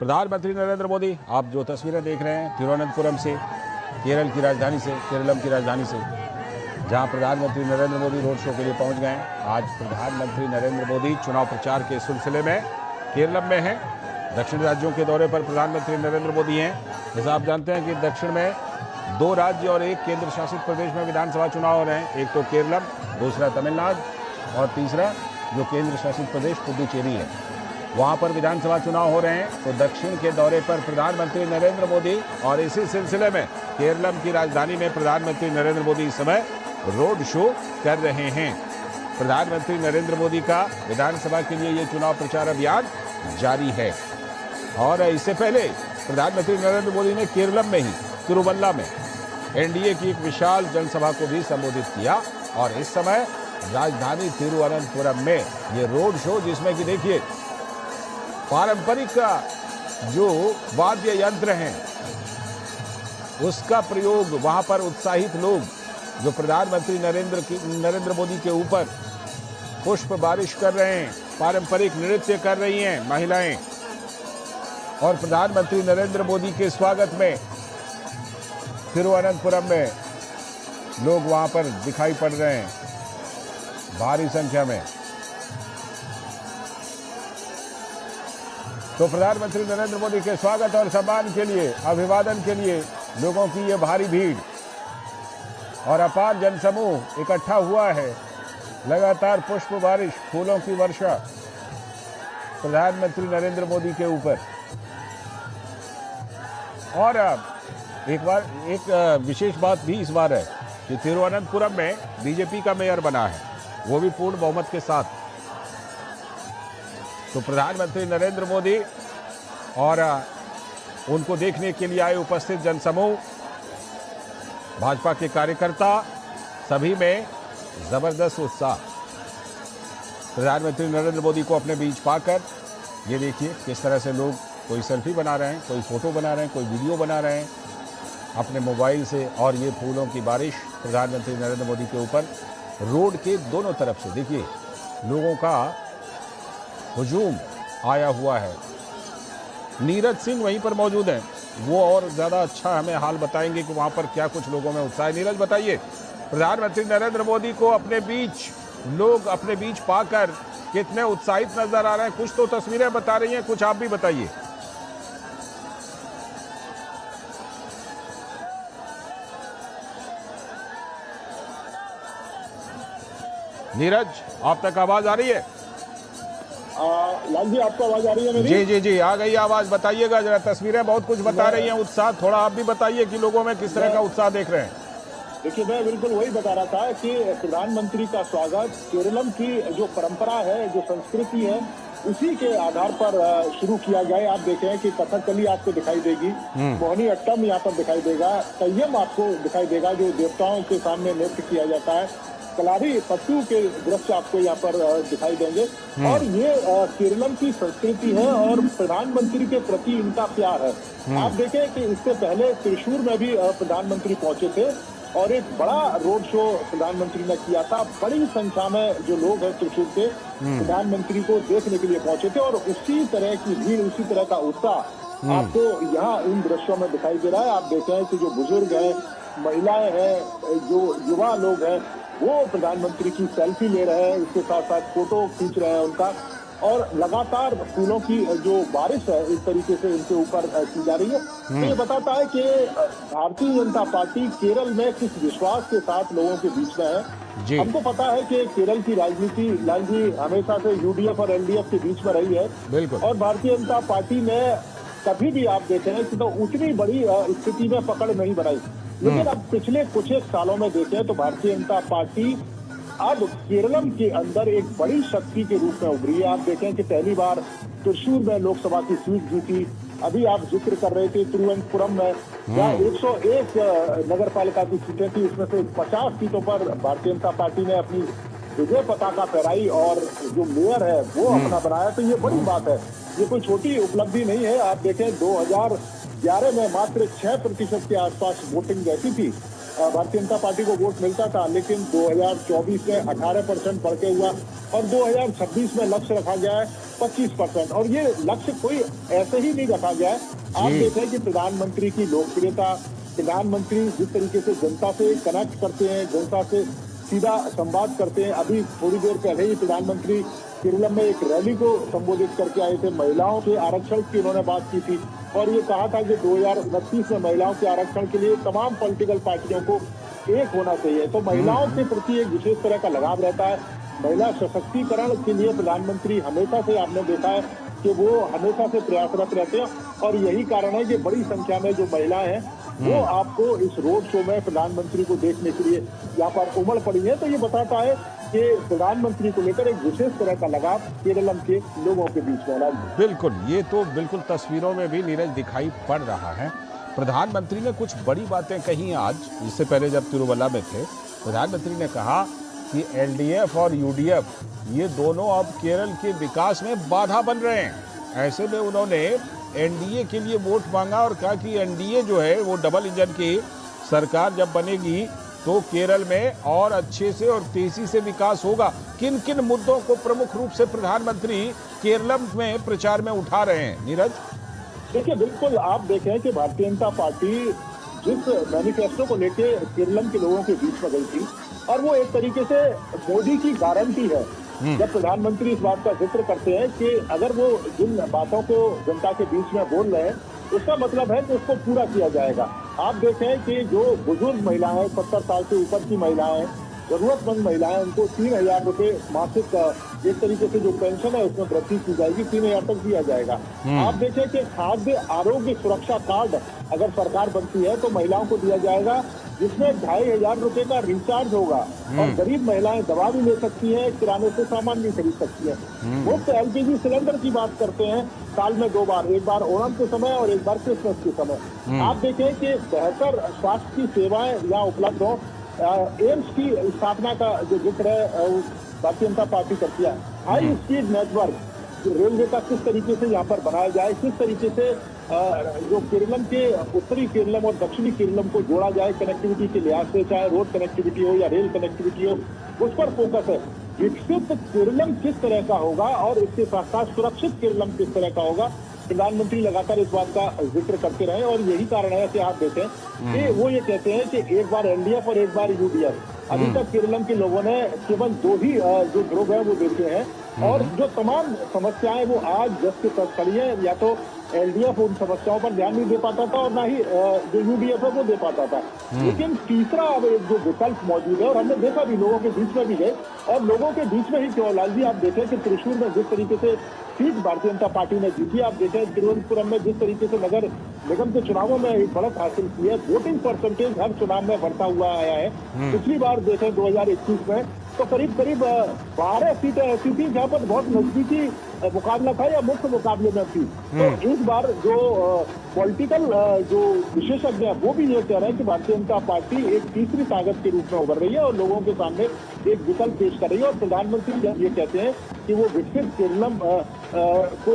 प्रधानमंत्री नरेंद्र मोदी, आप जो तस्वीरें देख रहे हैं तिरुवनंतपुरम से, केरल की राजधानी से, केरलम की राजधानी से, जहां प्रधानमंत्री नरेंद्र मोदी रोड शो के लिए पहुंच गए हैं। आज प्रधानमंत्री नरेंद्र मोदी चुनाव प्रचार के सिलसिले में केरलम में हैं। दक्षिण राज्यों के दौरे पर प्रधानमंत्री नरेंद्र मोदी हैं। जैसा आप जानते हैं कि दक्षिण में 2 राज्य और 1 केंद्र शासित प्रदेश में विधानसभा चुनाव हो रहे हैं। एक तो केरलम, दूसरा तमिलनाडु और तीसरा जो केंद्र शासित प्रदेश पुडुचेरी है, वहां पर विधानसभा चुनाव हो रहे हैं। तो दक्षिण के दौरे पर प्रधानमंत्री नरेंद्र मोदी और इसी सिलसिले में केरलम की राजधानी में प्रधानमंत्री नरेंद्र मोदी इस समय रोड शो कर रहे हैं। प्रधानमंत्री नरेंद्र मोदी का विधानसभा के लिए ये चुनाव प्रचार अभियान जारी है। और इससे पहले प्रधानमंत्री नरेंद्र मोदी ने केरलम में ही तिरुवल्ला में एनडीए की एक विशाल जनसभा को भी संबोधित किया। और इस समय राजधानी तिरुवनंतपुरम में ये रोड शो, जिसमें कि देखिए पारंपरिक जो वाद्य यंत्र हैं उसका प्रयोग, वहां पर उत्साहित लोग जो प्रधानमंत्री नरेंद्र मोदी के ऊपर पुष्प बारिश कर रहे हैं, पारंपरिक नृत्य कर रही हैं महिलाएं। और प्रधानमंत्री नरेंद्र मोदी के स्वागत में तिरुवनंतपुरम में लोग वहां पर दिखाई पड़ रहे हैं भारी संख्या में। तो प्रधानमंत्री नरेंद्र मोदी के स्वागत और सम्मान के लिए, अभिवादन के लिए लोगों की ये भारी भीड़ और अपार जनसमूह इकट्ठा हुआ है। लगातार पुष्प बारिश, फूलों की वर्षा प्रधानमंत्री नरेंद्र मोदी के ऊपर। और एक विशेष बात भी इस बार है कि तिरुवनंतपुरम में बीजेपी का मेयर बना है, वो भी पूर्ण बहुमत के साथ। तो प्रधानमंत्री नरेंद्र मोदी और उनको देखने के लिए आए उपस्थित जनसमूह, भाजपा के कार्यकर्ता, सभी में जबरदस्त उत्साह। प्रधानमंत्री नरेंद्र मोदी को अपने बीच पाकर ये देखिए किस तरह से लोग कोई सेल्फी बना रहे हैं, कोई फोटो बना रहे हैं, कोई वीडियो बना रहे हैं अपने मोबाइल से। और ये फूलों की बारिश प्रधानमंत्री नरेंद्र मोदी के ऊपर रोड के दोनों तरफ से देखिए लोगों का हुजूम आया हुआ है। नीरज सिंह वहीं पर मौजूद हैं, वो और ज़्यादा अच्छा हमें हाल बताएंगे कि वहाँ पर क्या कुछ लोगों में उत्साह है। नीरज, बताइए, प्रधानमंत्री नरेंद्र मोदी को अपने बीच लोग अपने बीच पाकर कितने उत्साहित नजर आ रहे हैं? कुछ तो तस्वीरें बता रही हैं, कुछ आप भी बताइए। नीरज, आप तक आवाज आ रही है? लाल जी, आपको आवाज आ रही है मेरी? जी जी आ गई आवाज। बताइएगा जरा, तस्वीरें बहुत कुछ बता रही हैं, उत्साह थोड़ा आप भी बताइए कि लोगों में किस तरह का उत्साह देख रहे हैं। देखिए, मैं बिल्कुल वही बता रहा था कि प्रधानमंत्री का स्वागत केरलम की जो परंपरा है, जो संस्कृति है, उसी के आधार पर शुरू किया गया। आप देखें कि कथकली आपको दिखाई देगी, मोहिनी अट्टम यहाँ पर दिखाई देगा, कय्यम आपको दिखाई देगा जो देवताओं के सामने नृत्य किया जाता है, कलारी पट्टू के दृश्य आपको यहाँ पर दिखाई देंगे। और ये केरलम की संस्कृति है और प्रधानमंत्री के प्रति इनका प्यार है। आप देखें कि इससे पहले त्रिशूर में भी प्रधानमंत्री पहुंचे थे और एक बड़ा रोड शो प्रधानमंत्री ने किया था। बड़ी संख्या में जो लोग हैं त्रिशूर के प्रधानमंत्री को देखने के लिए पहुंचे थे और उसी तरह की भीड़, उसी तरह का उत्साह आपको यहाँ इन दृश्यों में दिखाई दे रहा है। आप देखें कि जो बुजुर्ग हैं, महिलाएं हैं, जो युवा लोग हैं, वो प्रधानमंत्री की सेल्फी ले रहे हैं, इसके साथ साथ फोटो खींच रहे हैं उनका। और लगातार फूलों की जो बारिश है इस तरीके से इनके ऊपर की जा रही है। तो ये बताता है कि भारतीय जनता पार्टी केरल में किस विश्वास के साथ लोगों के बीच में है। हमको पता है कि केरल की राजनीति, लाल जी, हमेशा से यूडीएफ और एलडीएफ के बीच में रही है और भारतीय जनता पार्टी ने कभी भी आप देखें तो उतनी बड़ी स्थिति में पकड़ नहीं बनाई। लेकिन अब पिछले कुछ एक सालों में देखें तो भारतीय जनता पार्टी अब केरलम के अंदर एक बड़ी शक्ति के रूप में उभरी है। आप देखें कि पहली बार त्रिशूर में लोकसभा की सीट जीती। अभी आप जिक्र कर रहे थे तिरुवनंतपुरम में जहाँ 101 नगर पालिका की सीटें थी, उसमें से 50 सीटों पर भारतीय जनता पार्टी ने अपनी विजय पताका फहराई और जो मेयर है वो अपना बनाया। तो ये बड़ी बात है, ये कोई छोटी उपलब्धि नहीं है। आप देखें 2011 में मात्र 6% के आसपास वोटिंग रहती थी, भारतीय जनता पार्टी को वोट मिलता था, लेकिन 2024 में 18% बढ़ के हुआ और 2026 में लक्ष्य रखा गया है 25%। और ये लक्ष्य कोई ऐसे ही नहीं रखा गया है। आप देखें कि प्रधानमंत्री की लोकप्रियता, प्रधानमंत्री जिस तरीके से जनता से कनेक्ट करते हैं, जनता से सीधा संवाद करते हैं। अभी थोड़ी देर पहले ही प्रधानमंत्री केरलम में एक रैली को संबोधित करके आए थे। महिलाओं के आरक्षण की उन्होंने बात की थी और ये कहा था कि 2029 में महिलाओं के आरक्षण के लिए तमाम पॉलिटिकल पार्टियों को एक होना चाहिए। तो महिलाओं के प्रति एक विशेष तरह का लगाव रहता है। महिला सशक्तिकरण के लिए प्रधानमंत्री हमेशा से, आपने देखा है कि वो हमेशा से प्रयासरत रहते हैं और यही कारण है कि बड़ी संख्या में जो महिलाएं हैं वो आपको इस रोड शो में प्रधानमंत्री को देखने के लिए यहाँ पर उमड़ पड़ी है। तो ये बताता है कि प्रधानमंत्री को लेकर एक विशेष तरह का लगाव केरलम के लोगों के बीच में है। बिल्कुल, ये तो बिल्कुल तस्वीरों में भी नीरज दिखाई पड़ रहा है। प्रधानमंत्री ने कुछ बड़ी बातें कही आज। इससे पहले जब तिरुवल्ला में थे, प्रधानमंत्री ने कहा कि एलडीएफ और यूडीएफ ये दोनों अब केरल के विकास में बाधा बन रहे हैं। ऐसे में उन्होंने एनडीए के लिए वोट मांगा और कहा कि एनडीए जो है वो डबल इंजन की सरकार जब बनेगी तो केरल में और अच्छे से और तेजी से विकास होगा। किन किन मुद्दों को प्रमुख रूप से प्रधानमंत्री केरलम में प्रचार में उठा रहे हैं नीरज? देखिए, बिल्कुल आप देखें कि भारतीय जनता पार्टी जिस मैनिफेस्टो को लेके केरलम के लोगों के बीच में गई थी और वो एक तरीके से मोदी की गारंटी है। जब प्रधानमंत्री इस बात का जिक्र करते हैं कि अगर वो जिन बातों को जनता के बीच में बोल रहे हैं उसका मतलब है कि उसको पूरा किया जाएगा। आप देखें कि जो बुजुर्ग महिलाएं, 70 साल से ऊपर की महिलाएं, जरूरतमंद महिलाएं, उनको 3,000 रुपए मासिक एक तरीके से जो पेंशन है उसमें वृद्धि की जाएगी, 3,000 तक दिया जाएगा। आप देखें कि खाद्य आरोग्य सुरक्षा कार्ड अगर सरकार बनती है तो महिलाओं को दिया जाएगा, जिसमें 2,500 रुपए का रिचार्ज होगा और गरीब महिलाएं दवा भी ले सकती हैं, किराने से सामान भी खरीद सकती हैं। मुफ्त एलपीजी सिलेंडर की बात करते हैं साल में 2 बार, एक बार ओणम के समय और एक बार क्रिसमस के समय। आप देखें कि बेहतर स्वास्थ्य की सेवाएं यहाँ उपलब्ध हो। एम्स की स्थापना का जो जिक्र है भारतीय जनता पार्टी करती है। हाई स्पीड नेटवर्क रेलवे का किस तरीके से यहाँ पर बनाया जाए, किस तरीके से जो केरलम के उत्तरी केरलम और दक्षिणी केरलम को जोड़ा जाए कनेक्टिविटी के लिहाज से, चाहे रोड कनेक्टिविटी हो या रेल कनेक्टिविटी हो, उस पर फोकस है। विकसित केरलम किस तरह का होगा और इसके साथ साथ सुरक्षित केरलम किस तरह का होगा, प्रधानमंत्री लगातार इस बात का जिक्र करते रहे और यही कारण है कि आप देखें कि वो ये कहते हैं कि एक बार एलडीएफ और एक बार यूडीएफ। अभी तक केरलम के लोगों ने केवल 2 ही जो ध्रुव है वो देखे हैं और जो तमाम समस्याएं वो आज जस के तस खड़ी है। या तो एलडीएफ उन समस्याओं पर ध्यान नहीं दे पाता था और ना ही जो यूडीएफ है वो दे पाता था। लेकिन तीसरा अब एक जो विकल्प मौजूद है और हमने देखा भी, लोगों के बीच में भी गए और लोगों के बीच में ही क्यों लाल जी, आप देखें कि त्रिशूर में जिस तरीके से सीट भारतीय जनता पार्टी ने जीती, आप देखें तिरुवनंतपुरम में जिस तरीके से नगर निगम के चुनावों में एक बढ़त हासिल की है, वोटिंग परसेंटेज हर चुनाव में बढ़ता हुआ आया है। पिछली बार देखें 2021 में तो करीब 12 सीटें ऐसी थी जहाँ पर बहुत नजदीकी मुकाबला था या मुख्य मुकाबले में थी। तो इस बार जो पॉलिटिकल जो विशेषज्ञ है वो भी ये कह रहे हैं कि भारतीय जनता पार्टी एक तीसरी ताकत के रूप में उभर रही है और लोगों के सामने एक विकल्प पेश कर रही है। और प्रधानमंत्री जब ये कहते हैं कि वो विकसित केरलम को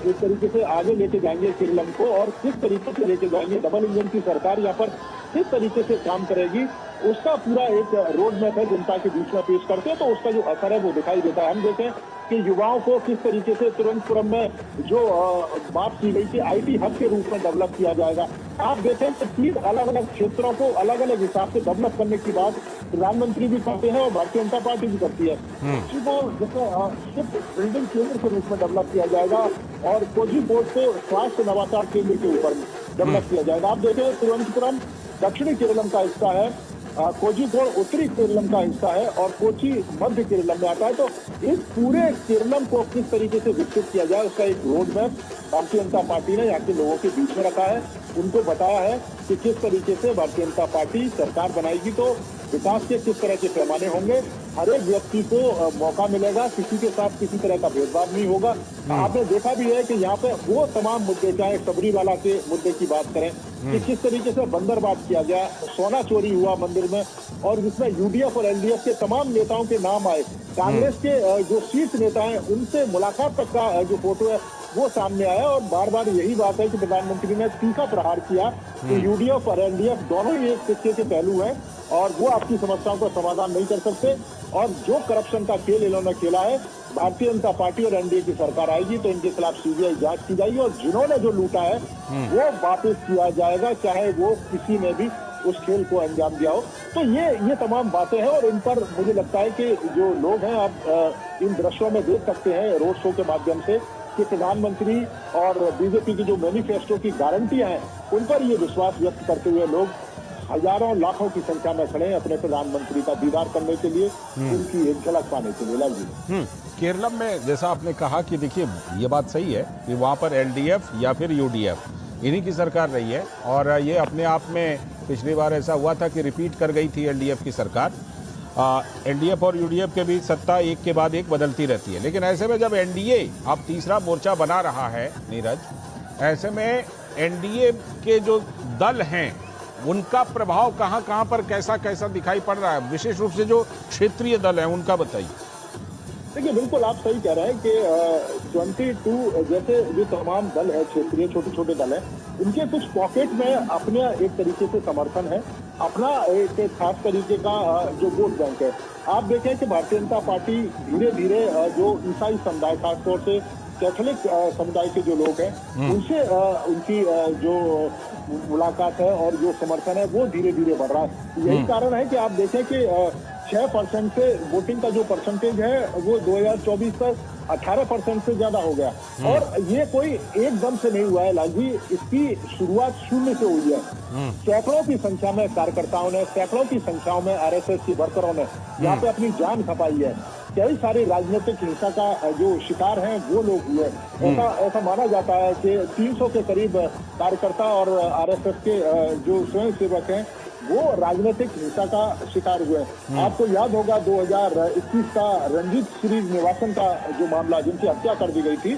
एक तरीके से आगे लेके जाएंगे केरलम को, और किस तरीके से लेके जाएंगे, डबल इंजन की सरकार यहाँ पर किस तरीके से काम करेगी, उसका पूरा एक रोड मैप है जनता के बीच में पेश करते हैं। तो उसका जो असर है वो दिखाई देता है। हम देखें कि युवाओं को किस तरीके से तिरुवनंतपुरम में जो बात की गई थी आईटी हब के रूप में डेवलप किया जाएगा। आप देखें तो 3 अलग अलग क्षेत्रों को अलग अलग हिसाब से डेवलप करने की बात प्रधानमंत्री भी करते हैं और भारतीय जनता पार्टी भी करती है। को जैसे बिल्डिंग केंद्र के रूप में डेवलप किया जाएगा और कोझिकोड को स्वास्थ्य नवाचार केंद्र के ऊपर डेवलप किया जाएगा। आप देखें तिरुवनंतपुरम दक्षिणी केरलम का हिस्सा है, कोझिकोड उत्तरी केरलम का हिस्सा है और कोची मध्य केरलम में आता है। तो इस पूरे केरलम को किस तरीके से विकसित किया जाए उसका एक road map Bharatiya Janata party ने यहाँ के लोगों के बीच में रखा है। उनको बताया है कि किस तरीके से भारतीय जनता पार्टी सरकार बनाएगी तो विकास के किस तरह के पैमाने होंगे, हर एक व्यक्ति को मौका मिलेगा, किसी के साथ किसी तरह का भेदभाव नहीं होगा। आपने देखा भी है कि यहाँ पे वो तमाम मुद्दे, चाहे सबरीवाला के मुद्दे की बात करें कि किस तरीके से बंदरबाद किया गया, सोना चोरी हुआ मंदिर में और जिसमें यूडीएफ और एलडीएफ के तमाम नेताओं के नाम आए, कांग्रेस के जो शीर्ष नेता हैं उनसे मुलाकात तक का जो फोटो है वो सामने आया। और बार बार यही बात है कि प्रधानमंत्री ने तीखा प्रहार किया कि यूडीएफ और एलडीएफ दोनों ही एक सिक्के के पहलू हैं और वो आपकी समस्याओं का समाधान नहीं कर सकते। और जो करप्शन का खेल इन्होंने खेला है, भारतीय जनता पार्टी और एनडीए की सरकार आएगी तो इनके खिलाफ सीबीआई जांच की जाएगी और जिन्होंने जो लूटा है वो वापस किया जाएगा, चाहे वो किसी ने भी उस खेल को अंजाम दिया हो। तो ये तमाम बातें हैं और इन पर मुझे लगता है कि जो लोग हैं आप इन दृश्यों में देख सकते हैं रोड शो के माध्यम से कि प्रधानमंत्री और बीजेपी की जो मैनिफेस्टो की गारंटियां हैं उन पर ये विश्वास व्यक्त करते हुए लोग हजारों लाखों की संख्या में खड़े हैं अपने प्रधानमंत्री का दीदार करने के लिए, उनकी एक झलक पाने के लिए। लाल जी, केरलम में जैसा आपने कहा कि देखिए ये बात सही है कि वहाँ पर एलडीएफ या फिर यूडीएफ इन्हीं की सरकार रही है और ये अपने आप में पिछली बार ऐसा हुआ था कि रिपीट कर गई थी एलडीएफ की सरकार। एनडीएफ और यूडीएफ के बीच सत्ता एक के बाद एक बदलती रहती है, लेकिन ऐसे में जब एनडीए अब तीसरा मोर्चा बना रहा है नीरज, ऐसे में एनडीए के जो दल हैं उनका प्रभाव कहां कहां पर कैसा कैसा दिखाई पड़ रहा है, विशेष रूप से जो क्षेत्रीय दल हैं उनका बताइए। देखिए बिल्कुल आप सही कह रहे हैं कि 22 जैसे जो तमाम दल है क्षेत्रीय छोटे छोटे दल हैं, इनके कुछ पॉकेट में अपने एक तरीके से समर्थन है, अपना एक खास तरीके का जो वोट बैंक है। आप देखें कि भारतीय जनता पार्टी धीरे धीरे जो ईसाई समुदाय खासतौर से कैथोलिक समुदाय के जो लोग हैं उनसे उनकी जो मुलाकात है और जो समर्थन है वो धीरे धीरे बढ़ रहा है। यही कारण है कि आप देखें कि 6% से वोटिंग का जो परसेंटेज है वो 2024 तक 18% से ज्यादा हो गया और ये कोई एकदम से नहीं हुआ है लाल जी, इसकी शुरुआत शून्य से हुई है। सैकड़ों की संख्या में कार्यकर्ताओं ने, सैकड़ों की संख्या में आरएसएस की वर्करों ने यहाँ पे अपनी जान खपाई है। कई सारी राजनीतिक हिंसा का जो शिकार हैं वो लोग हुए। ऐसा माना जाता है कि 300 के करीब कार्यकर्ता और आरएसएस के जो स्वयं सेवक हैं वो राजनीतिक हिंसा का शिकार हुए। आपको याद होगा 2021 का रंजीत श्रीनिवासन का जो मामला, जिनकी हत्या कर दी गई थी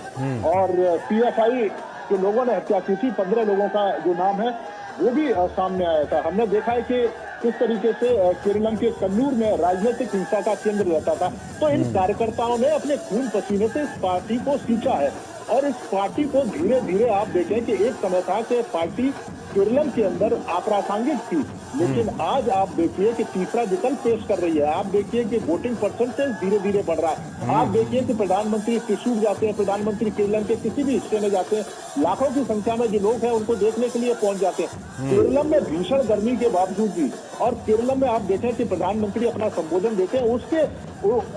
और पीएफआई के लोगों ने हत्या की थी, 15 लोगों का जो नाम है वो भी सामने आया था। हमने देखा है कि किस तरीके से केरलम के कन्नूर में राजनीतिक हिंसा का केंद्र रहता था। तो इन कार्यकर्ताओं ने अपने खून पसीने से इस पार्टी को सींचा है और इस पार्टी को धीरे धीरे आप देखें कि एक समय था कि पार्टी केरलम के अंदर अप्रासंगिक थी, लेकिन आज आप देखिए कि तीसरा विकल्प पेश कर रही है। आप देखिए कि वोटिंग परसेंटेज धीरे धीरे बढ़ रहा है। आप देखिए कि प्रधानमंत्री त्रिशूर जाते हैं, प्रधानमंत्री केरलम के किसी भी हिस्से में जाते हैं, लाखों की संख्या में जो लोग हैं उनको देखने के लिए पहुंच जाते हैं। केरलम में भीषण गर्मी के बावजूद भी और केरलम में आप देखें कि प्रधानमंत्री अपना संबोधन देते हैं, उसके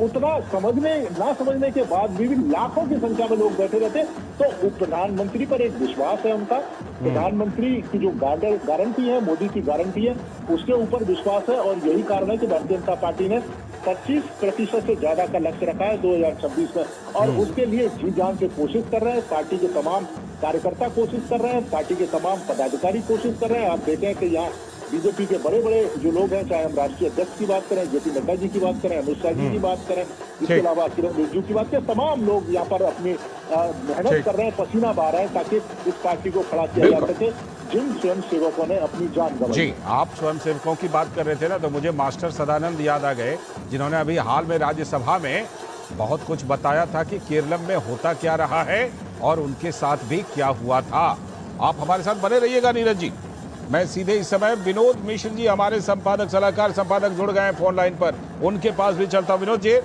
उतना ना समझने के बाद भी लाखों की संख्या में लोग बैठे रहते। तो प्रधानमंत्री पर एक विश्वास है उनका, प्रधानमंत्री की जो गारंटी है, मोदी की गारंटी है, उसके ऊपर विश्वास है और यही कारण है कि भारतीय जनता पार्टी ने 25% से ज्यादा का लक्ष्य रखा है 2026 में और उसके लिए जी जान से कोशिश कर रहे हैं। पार्टी के तमाम कार्यकर्ता कोशिश कर रहे हैं, पार्टी के तमाम पदाधिकारी कोशिश कर रहे हैं। आप देखें कि यहाँ बीजेपी के बड़े बड़े जो लोग हैं, चाहे हम राष्ट्रीय अध्यक्ष की बात करें, जेपी नड्डा जी की बात करें, अमित शाह जी की बात करें, इसके अलावा किरण रिजिजू की बात करें, तमाम लोग यहाँ पर अपनी मेहनत कर रहे हैं, पसीना बहा रहे हैं ताकि इस पार्टी को खड़ा किया जा सके, जिन स्वयं सेवकों ने अपनी जान गंवाई। जी, आप स्वयं सेवकों की बात कर रहे थे ना, तो मुझे मास्टर सदानंद याद आ गए, जिन्होंने अभी हाल में राज्यसभा में बहुत कुछ बताया था कि केरलम में होता क्या रहा है और उनके साथ भी क्या हुआ था। आप हमारे साथ बने रहिएगा नीरज जी। मैं सीधे इस समय विनोद मिश्र जी, हमारे संपादक सलाहकार संपादक जुड़ गए हैं फोन लाइन पर, उनके पास भी चलता हूं। विनोद जी,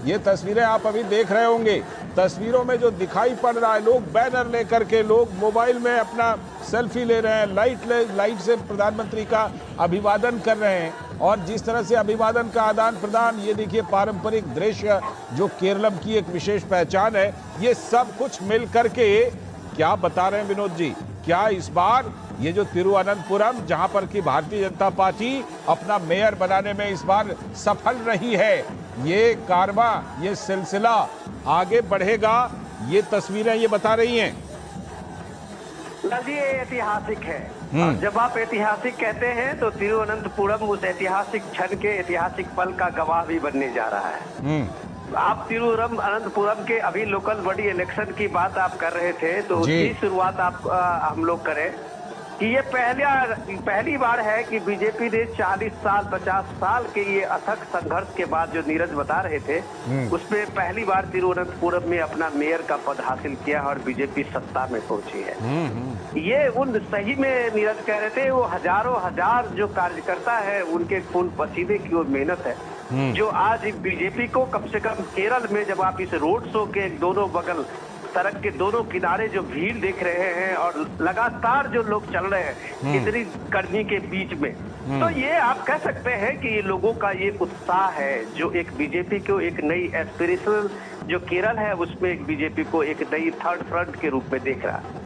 ये तस्वीरें आप अभी देख रहे होंगे, तस्वीरों में जो दिखाई पड़ रहा है, लोग बैनर लेकर के, लोग मोबाइल में अपना सेल्फी ले रहे हैं, लाइट से प्रधानमंत्री का अभिवादन कर रहे हैं और जिस तरह से अभिवादन का आदान प्रदान, ये देखिए पारंपरिक दृश्य जो केरलम की एक विशेष पहचान है, ये सब कुछ मिल करके क्या बता रहे हैं विनोद जी? क्या इस बार ये जो तिरुवनंतपुरम, जहां पर कि भारतीय जनता पार्टी अपना मेयर बनाने में इस बार सफल रही है, ये कारवा, ये सिलसिला आगे बढ़ेगा, ये तस्वीरें ये बता रही हैं। ये ऐतिहासिक है और जब आप ऐतिहासिक कहते हैं तो तिरुवनंतपुरम उस ऐतिहासिक क्षण के, ऐतिहासिक पल का गवाह भी बनने जा रहा है। आप तिरुवनंतपुरम के अभी लोकल बॉडी इलेक्शन की बात आप कर रहे थे, तो उसकी शुरुआत हम लोग करें कि ये पहली बार है कि बीजेपी ने 40 साल 50 साल के ये अथक संघर्ष के बाद, जो नीरज बता रहे थे, उसमें पहली बार तिरुवनंतपुरम में अपना मेयर का पद हासिल किया और बीजेपी सत्ता में पहुंची है। ये उन सही में नीरज कह रहे थे, वो हजारों हजार जो कार्यकर्ता है उनके खून पसीने की वो मेहनत है जो आज बीजेपी को कम से कम केरल में जब आप इस रोड शो के दोनों बगल सड़क के दोनों किनारे जो भीड़ देख रहे हैं और लगातार जो लोग चल रहे हैं इतनी गर्मी के बीच में, तो ये आप कह सकते हैं कि ये लोगों का ये उत्साह है जो एक बीजेपी को एक नई एस्पिरेशनल जो केरल है उसमें एक बीजेपी को एक नई थर्ड फ्रंट के रूप में देख रहा है।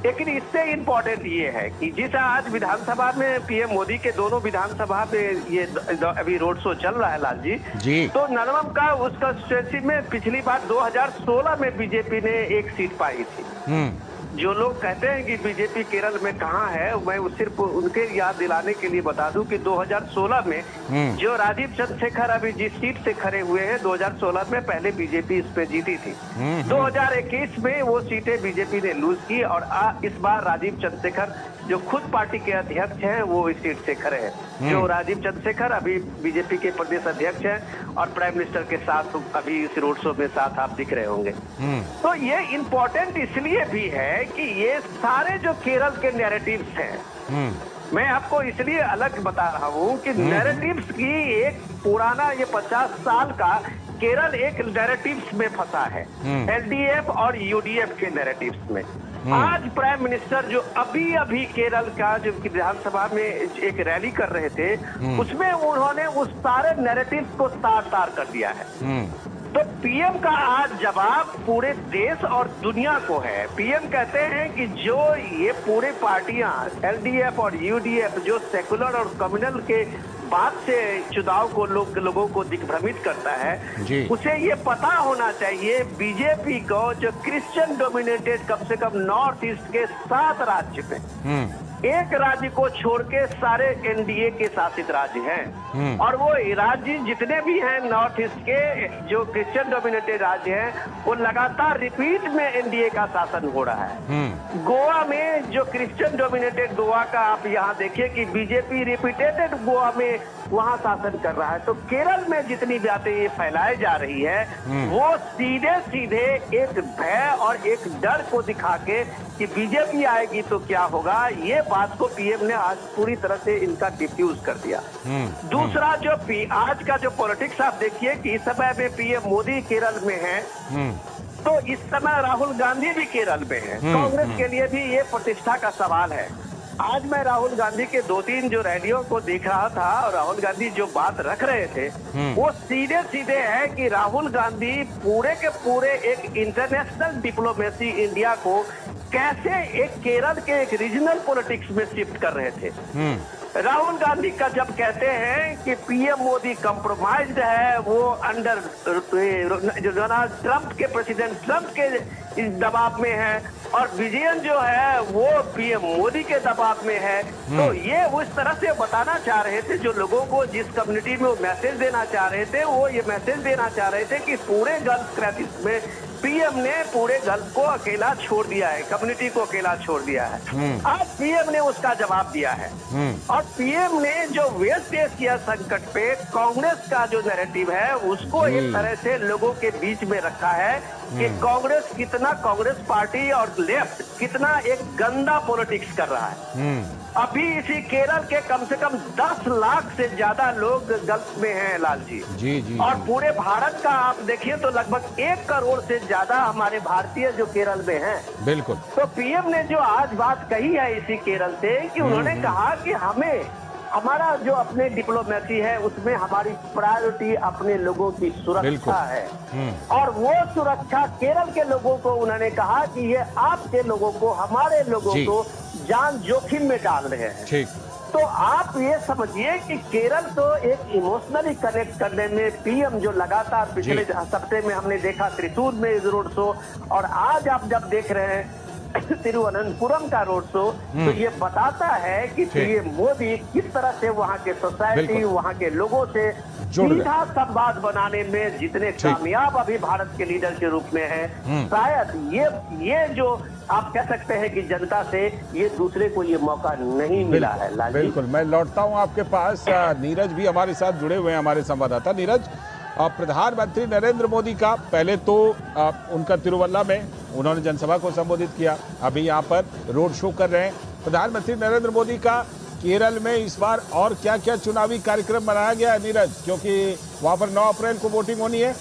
लेकिन इससे इम्पोर्टेंट ये है कि जिस आज विधानसभा में पीएम मोदी के दोनों विधानसभा में ये अभी रोड शो चल रहा है लाल जी, तो नरवम का उस कंस्टिट्यूंसी में पिछली बार 2016 में बीजेपी ने एक सीट पाई थी। जो लोग कहते हैं कि बीजेपी केरल में कहाँ है, मैं सिर्फ उनके याद दिलाने के लिए बता दूं कि 2016 में जो राजीव चंद्रशेखर अभी जिस सीट से खड़े हुए हैं 2016 में पहले बीजेपी इस पे जीती थी। 2021 में वो सीटें बीजेपी ने लूज की और इस बार राजीव चंद्रशेखर जो खुद पार्टी के अध्यक्ष हैं वो इस सीट से खड़े हैं। जो राजीव चंद्रशेखर अभी बीजेपी के प्रदेश अध्यक्ष हैं और प्राइम मिनिस्टर के साथ अभी इस रोड शो में साथ आप दिख रहे होंगे। तो ये इम्पोर्टेंट इसलिए भी है कि ये सारे जो केरल के नैरेटिव्स हैं, मैं आपको इसलिए अलग बता रहा हूँ कि नैरेटिव्स की एक पुराना ये 50 साल का केरल एक नैरेटिव्स में फंसा है, एलडीएफ और यूडीएफ के नैरेटिव्स में। आज प्राइम मिनिस्टर जो अभी केरल का जो विधानसभा में एक रैली कर रहे थे उसमें उन्होंने उस सारे नैरेटिव्स को तार कर दिया है। तो पीएम का आज जवाब पूरे देश और दुनिया को है। पीएम कहते हैं कि जो ये पूरे पार्टियां एलडीएफ और यूडीएफ जो सेकुलर और कम्युनल के बात से चुनाव को लोगों को दिग्भ्रमित करता है, उसे ये पता होना चाहिए बीजेपी को जो क्रिश्चियन डोमिनेटेड कम से कम नॉर्थ ईस्ट के 7 राज्य में एक राज्य को छोड़ के सारे एनडीए के शासित राज्य हैं और वो राज्य जितने भी हैं नॉर्थ ईस्ट के जो क्रिश्चियन डोमिनेटेड राज्य हैं वो लगातार रिपीट में एनडीए का शासन हो रहा है। गोवा में जो क्रिश्चियन डोमिनेटेड गोवा का आप यहाँ देखिए कि बीजेपी रिपीटेड गोवा में वहाँ शासन कर रहा है। तो केरल में जितनी बातें ये फैलाई जा रही है वो सीधे एक भय और एक डर को दिखा के कि बीजेपी आएगी तो क्या होगा, ये बात को पीएम ने आज पूरी तरह से इनका डिफ्यूज कर दिया। दूसरा जो आज का जो पॉलिटिक्स आप देखिए कि इस समय में पीएम मोदी केरल में है, तो इस समय राहुल गांधी भी केरल में है। कांग्रेस के लिए भी ये प्रतिष्ठा का सवाल है। आज मैं राहुल गांधी के 2-3 जो रैलियों को देख रहा था और राहुल गांधी जो बात रख रहे थे वो सीधे है कि राहुल गांधी पूरे के पूरे एक इंटरनेशनल डिप्लोमेसी इंडिया को कैसे एक केरल के एक रीजनल पॉलिटिक्स में शिफ्ट कर रहे थे। राहुल गांधी का जब कहते हैं कि पीएम मोदी कंप्रोमाइज्ड है, वो अंडर डोनाल्ड ट्रंप के प्रेसिडेंट ट्रंप के दबाव में है और विजयन जो है वो पीएम मोदी के दबाव में है, तो ये उस तरह से बताना चाह रहे थे जो लोगों को जिस कम्युनिटी में वो मैसेज देना चाह रहे थे, वो ये मैसेज देना चाह रहे थे कि पूरे गल्फ क्राइसिस में पीएम ने पूरे गल्फ को अकेला छोड़ दिया है, कम्युनिटी को अकेला छोड़ दिया है। आज पीएम ने उसका जवाब दिया है और पीएम ने जो वेस्ट एशिया संकट पे कांग्रेस का जो नैरेटिव है उसको एक तरह से लोगों के बीच में रखा है कि कांग्रेस पार्टी और लेफ्ट कितना एक गंदा पॉलिटिक्स कर रहा है। अभी इसी केरल के कम से कम 10 लाख से ज्यादा लोग गल्फ में हैं लाल जी, और पूरे भारत का आप देखिए तो लगभग 1 करोड़ से ज्यादा हमारे भारतीय जो केरल में हैं। बिल्कुल। तो पीएम ने जो आज बात कही है इसी केरल से कि उन्होंने कहा कि हमारा जो अपने डिप्लोमेसी है उसमें हमारी प्रायोरिटी अपने लोगों की सुरक्षा है और वो सुरक्षा केरल के लोगों को उन्होंने कहा कि ये आपके लोगों को हमारे लोगों को जान जोखिम में डाल रहे हैं। ठीक। तो आप ये समझिए कि केरल तो एक इमोशनली कनेक्ट करने में पीएम जो लगातार पिछले हफ्ते में हमने देखा त्रिशूर में रोड शो और आज आप जब देख रहे हैं तिरुवनंतपुरम का रोड शो, तो ये बताता है कि पीएम मोदी किस तरह से वहाँ के सोसाइटी वहाँ के लोगों से सीधा संवाद बनाने में जितने कामयाब अभी भारत के लीडर के रूप में है, शायद ये जो आप कह सकते हैं कि जनता से ये दूसरे को ये मौका नहीं मिला है। बिल्कुल, मैं लौटता हूँ आपके पास। नीरज भी हमारे साथ जुड़े हुए हैं, हमारे संवाददाता। नीरज, प्रधानमंत्री नरेंद्र मोदी का पहले तो उनका तिरुवल्ला में उन्होंने जनसभा को संबोधित किया, अभी यहाँ पर रोड शो कर रहे हैं। प्रधानमंत्री नरेंद्र मोदी का केरल में इस बार और क्या क्या चुनावी कार्यक्रम बनाया गया है नीरज, क्योंकि वहां पर 9 अप्रैल को वोटिंग होनी है।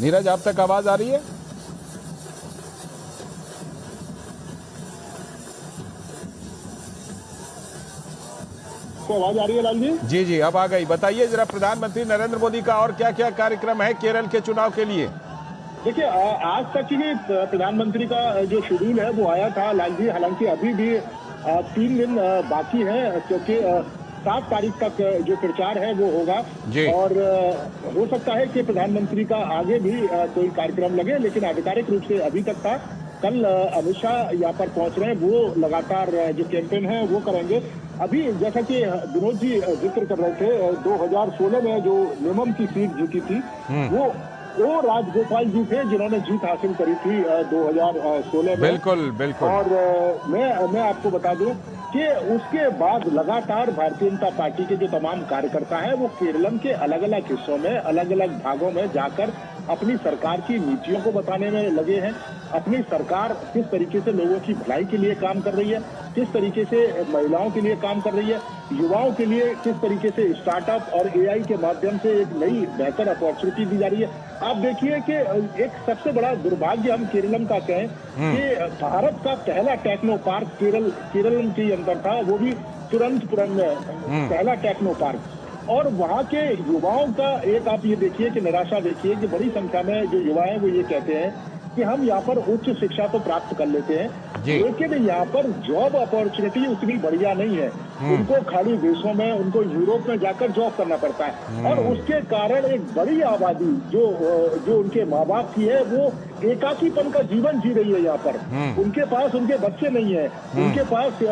नीरज, आप तक आवाज आ रही है? तो आवाज आ रही है लाल जी? जी जी, अब आ गई। बताइए जरा, प्रधानमंत्री नरेंद्र मोदी का और क्या क्या कार्यक्रम है केरल के चुनाव के लिए? देखिए, आज तक ही प्रधानमंत्री का जो शेड्यूल है वो आया था लाल जी। हालांकि अभी भी 3 दिन बाकी है, क्योंकि 7 तारीख तक जो प्रचार है वो होगा। और हो सकता है कि प्रधानमंत्री का आगे भी कोई कार्यक्रम लगे, लेकिन आधिकारिक रूप से अभी तक था। कल अमित शाह यहाँ पर पहुंच रहे हैं, वो लगातार जो कैंपेन है वो करेंगे। अभी जैसा कि विनोद जी जिक्र कर रहे थे, 2016 में जो निमम की सीट जीती थी वो राजगोपाल जी थे जिन्होंने जीत हासिल करी थी 2016 में। बिल्कुल बिल्कुल। और मैं आपको बता दूं कि उसके बाद लगातार भारतीय जनता पार्टी के जो तमाम कार्यकर्ता हैं वो केरलम के अलग अलग हिस्सों में, अलग अलग भागों में जाकर अपनी सरकार की नीतियों को बताने में लगे हैं। अपनी सरकार किस तरीके से लोगों की भलाई के लिए काम कर रही है, किस तरीके से महिलाओं के लिए काम कर रही है, युवाओं के लिए किस तरीके से स्टार्टअप और एआई के माध्यम से एक नई बेहतर अपॉर्चुनिटी दी जा रही है। आप देखिए कि एक सबसे बड़ा दुर्भाग्य हम केरलम का कहें कि भारत का पहला टेक्नो पार्क केरल के अंदर था, वो भी तिरुवनंतपुरम में पहला टेक्नो पार्क। और वहाँ के युवाओं का एक आप ये देखिए कि निराशा देखिए कि बड़ी संख्या में जो युवा हैं वो ये कहते हैं कि हम यहाँ पर उच्च शिक्षा तो प्राप्त कर लेते हैं, लेकिन यहाँ पर जॉब अपॉर्चुनिटी उतनी बढ़िया नहीं है। उनको खाली देशों में, उनको यूरोप में जाकर जॉब करना पड़ता है। और उसके कारण एक बड़ी आबादी जो उनके माँ बाप की है वो एकाकीपन का जीवन जी रही है यहाँ पर। उनके पास उनके बच्चे नहीं है, उनके पास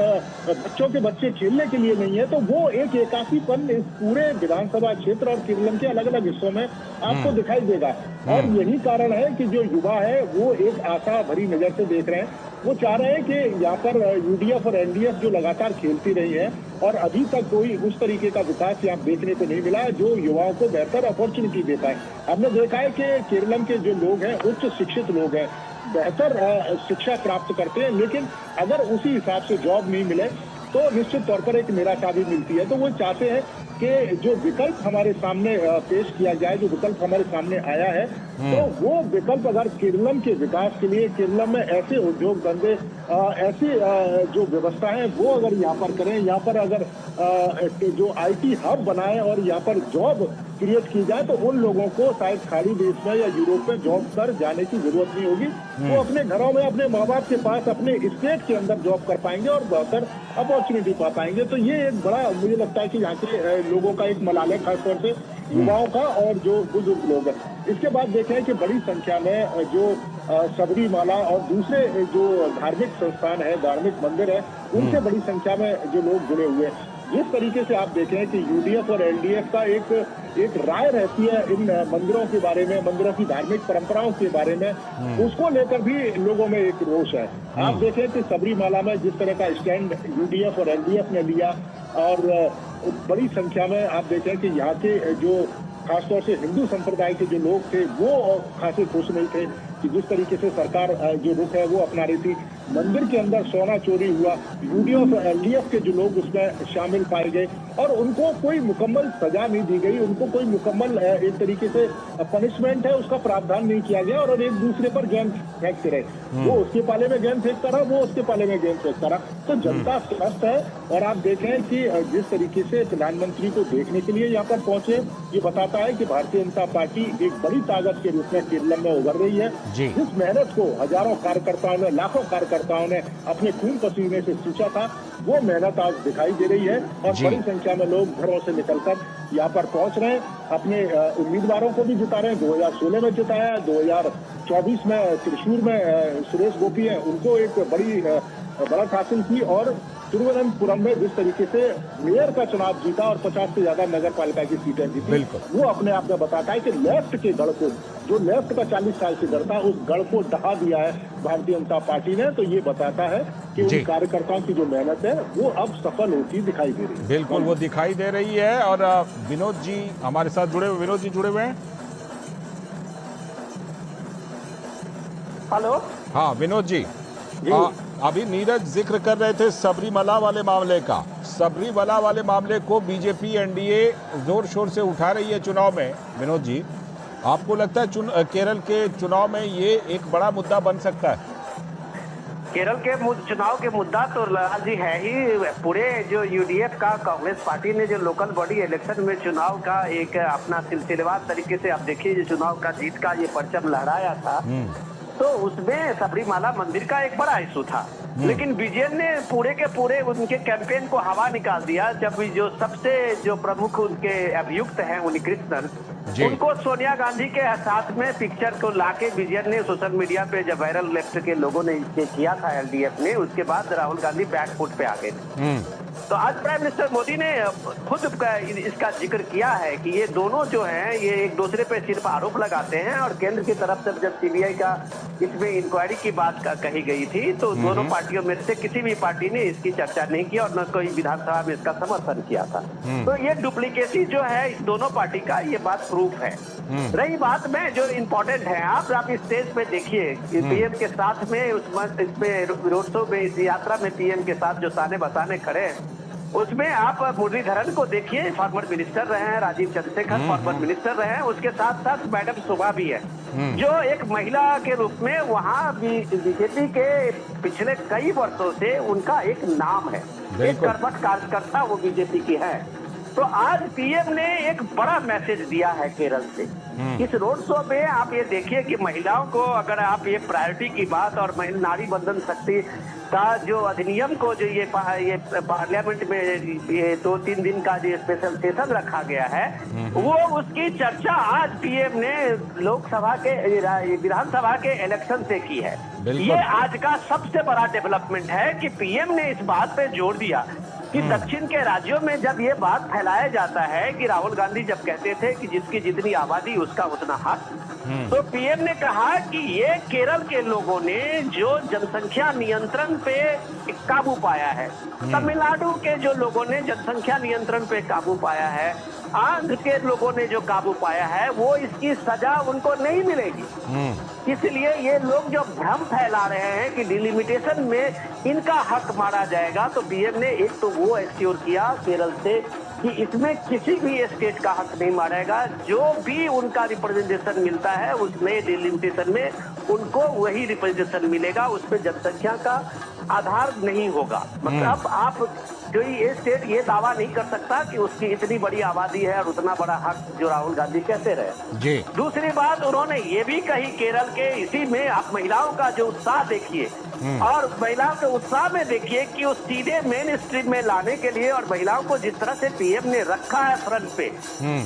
बच्चों के बच्चे खेलने के लिए नहीं है। तो वो एक एकाकीपन इस पूरे विधानसभा क्षेत्र और केरल के अलग अलग हिस्सों में आपको दिखाई देगा। और यही कारण है कि जो युवा है वो एक आशा भरी नजर से देख रहे हैं। वो चाह रहे हैं कि यहाँ पर यूडीएफ और एलडीएफ जो लगातार खेलती रही है और अभी तक कोई उस तरीके का विकास यहाँ देखने को नहीं मिला जो युवाओं को बेहतर अपॉर्चुनिटी दे पाए। हमने देखा है कि केरल के जो लोग हैं, उच्च शिक्षित लोग हैं, बेहतर शिक्षा प्राप्त करते हैं, लेकिन अगर उसी हिसाब से जॉब नहीं मिले तो निश्चित तौर पर एक निराशा भी मिलती है। तो वो चाहते हैं कि जो विकल्प हमारे सामने पेश किया जाए, जो विकल्प हमारे सामने आया है, तो वो विकल्प अगर केरल के विकास के लिए, केरल में ऐसे उद्योग धंधे, ऐसी जो व्यवस्था है वो अगर यहाँ पर करें, यहाँ पर अगर जो आईटी हब बनाए और यहाँ पर जॉब क्रिएट की जाए, तो उन लोगों को शायद खाड़ी देश में या यूरोप में जॉब कर जाने की जरूरत नहीं होगी। वो अपने घरों में, अपने माँ बाप के पास, अपने स्टेट के अंदर जॉब कर पाएंगे और बेहतर अपॉर्चुनिटी पा पाएंगे। तो ये एक बड़ा, मुझे लगता है कि यहाँ के लोगों का एक मलाल है, खासतौर से युवाओं का और जो बुजुर्ग लोग हैं। इसके बाद देखें कि बड़ी संख्या में जो सबरीमाला और दूसरे जो धार्मिक संस्थान है, धार्मिक मंदिर है, उनसे बड़ी संख्या में जो लोग जुड़े हुए हैं। जिस तरीके से आप देखें कि यूडीएफ और एलडीएफ का एक राय रहती है इन मंदिरों के बारे में, मंदिरों की धार्मिक परंपराओं के बारे में, उसको लेकर भी लोगों में एक रोष है। आप देखें कि सबरीमाला में जिस तरह का स्टैंड यूडीएफ और एलडीएफ ने लिया, और बड़ी संख्या में आप देखें कि यहाँ के जो खासतौर से हिंदू संप्रदाय के जो लोग थे वो खासे खुश नहीं थे कि जिस तरीके से सरकार जो रुख है वो अपना रही थी। मंदिर के अंदर सोना चोरी हुआ, यूडीएफ और एलडीएफ के जो लोग उसमें शामिल पाए गए और उनको कोई मुकम्मल सजा नहीं दी गई, उनको कोई मुकम्मल एक तरीके से पनिशमेंट है उसका प्रावधान नहीं किया गया, और एक दूसरे पर गेंद फेंकते रहे। वो उसके पाले में गेंद फेंकता रहा, वो उसके पाले में गेंद फेंकता रहा। तो जनता स्वस्थ है। और आप देखें कि जिस तरीके से प्रधानमंत्री को देखने के लिए यहाँ पर पहुंचे, ये बताता है कि भारतीय जनता पार्टी एक बड़ी ताकत के रूप में केरल में उभर रही है। जिस मेहनत को हजारों कार्यकर्ताओं ने, लाखों कार्यकर्ताओं ने अपने खून पसीने से सींचा था, वो मेहनत आज दिखाई दे रही है। और बड़ी संख्या में लोग घरों से निकलकर यहाँ पर पहुंच रहे हैं, अपने उम्मीदवारों को भी जिता रहे हैं। 2016 में जिताया, 2024 में त्रिशूर में सुरेश गोपी है, उनको एक बड़ी बढ़त हासिल की। और तिरुवनंतपुरम में जिस तरीके से मेयर का चुनाव जीता और 50 से ज्यादा नगर पालिका की सीटें जीती, वो अपने आप में बताता है कि लेफ्ट के गढ़ को, जो लेफ्ट का 40 साल से गढ़ था, उस गढ़ को ढहा दिया है भारतीय जनता पार्टी ने। तो ये बताता है कि उन कार्यकर्ताओं की जो मेहनत है वो अब सफल होती दिखाई दे रही है। बिल्कुल, वो दिखाई दे रही है। और विनोद जी हमारे साथ जुड़े हुए, विनोद जी जुड़े हुए हैं। हेलो। हाँ विनोद जी, अभी नीरज जिक्र कर रहे थे सबरीमला वाले मामले का। सबरीमला वाले मामले को बीजेपी एनडीए जोर शोर से उठा रही है चुनाव में। विनोद जी, आपको लगता है केरल के चुनाव में ये एक बड़ा मुद्दा बन सकता है? केरल के चुनाव के मुद्दा तो लाल जी है ही। पूरे जो यूडीएफ का कांग्रेस पार्टी ने जो लोकल बॉडी इलेक्शन में चुनाव का एक अपना सिलसिलेवार तरीके से आप देखिए चुनाव का जीत का ये परचम लहराया था, तो उसमें सबरीमाला मंदिर का एक बड़ा इशू था। लेकिन बीजेपी ने पूरे के पूरे उनके कैंपेन को हवा निकाल दिया जब जो सबसे जो प्रमुख उनके अभियुक्त हैं उन्नीकृष्णन, उनको सोनिया गांधी के साथ में पिक्चर को लाके बीजेपी ने सोशल मीडिया पे जब वायरल लेफ्ट के लोगों ने इसे किया था एलडीएफ ने, उसके बाद राहुल गांधी बैकफुट पे आ गए। तो आज प्राइम मिनिस्टर मोदी ने खुद इसका जिक्र किया है कि ये दोनों जो हैं ये एक दूसरे पे सिर्फ आरोप लगाते हैं, और केंद्र की तरफ से जब सीबीआई का इसमें इंक्वायरी की बात कही गई थी तो दोनों पार्टियों में से किसी भी पार्टी ने इसकी चर्चा नहीं की और न कोई विधानसभा में इसका समर्थन किया था। तो ये डुप्लीकेसी जो है इस दोनों पार्टी का, ये बात प्रूफ है। रही बात में जो इम्पोर्टेंट है, आप इस स्टेज पे देखिए पीएम के साथ में इसमें रोड शो में इस यात्रा में पीएम के साथ जो ताने बसाने खड़े हैं उसमें आप मुरलीधरन को देखिए, फॉर्मर मिनिस्टर रहे हैं, राजीव चंद्रशेखर फॉर्मर मिनिस्टर रहे हैं, उसके साथ साथ मैडम शोभा भी है जो एक महिला के रूप में वहाँ बीजेपी के पिछले कई वर्षों से उनका एक नाम है, एक कर्मठ कार्यकर्ता वो बीजेपी की है। तो आज पीएम ने एक बड़ा मैसेज दिया है केरल से। इस रोड शो में आप ये देखिए कि महिलाओं को अगर आप ये प्रायोरिटी की बात और नारी बंधन शक्ति का जो अधिनियम को जो ये पार्लियामेंट में ये 2-3 दिन का जो स्पेशल सेशन रखा गया है, वो उसकी चर्चा आज पीएम ने लोकसभा के विधानसभा के इलेक्शन से की है। ये आज का सबसे बड़ा डेवलपमेंट है कि पीएम ने इस बात पे जोर दिया कि दक्षिण के राज्यों में जब ये बात फैलाया जाता है कि राहुल गांधी जब कहते थे कि जिसकी जितनी आबादी उसका उतना हक, तो पीएम ने कहा कि ये केरल के लोगों ने जो जनसंख्या नियंत्रण पे काबू पाया है, तमिलनाडु के जो लोगों ने जनसंख्या नियंत्रण पे काबू पाया है, आंध्र के लोगों ने जो काबू पाया है, वो इसकी सजा उनको नहीं मिलेगी। इसलिए ये लोग जो भ्रम फैला रहे हैं कि डिलिमिटेशन में इनका हक मारा जाएगा, तो पीएम ने एक तो वो एक्श्योर किया केरल से कि इसमें किसी भी स्टेट का हक नहीं मारेगा, जो भी उनका रिप्रेजेंटेशन मिलता है उसमें डिलिमिटेशन में उनको वही रिप्रेजेंटेशन मिलेगा, उसमें जनसंख्या का आधार नहीं होगा। मतलब आप जो ये स्टेट ये दावा नहीं कर सकता कि उसकी इतनी बड़ी आबादी है और उतना बड़ा हक जो राहुल गांधी कहते रहे जी। दूसरी बात उन्होंने ये भी कही केरल के इसी में आप महिलाओं का जो उत्साह देखिए और महिलाओं के उत्साह में देखिए कि उस सीधे मेन स्ट्रीम में लाने के लिए और महिलाओं को जिस तरह से पीएम ने रखा है फ्रंट पे,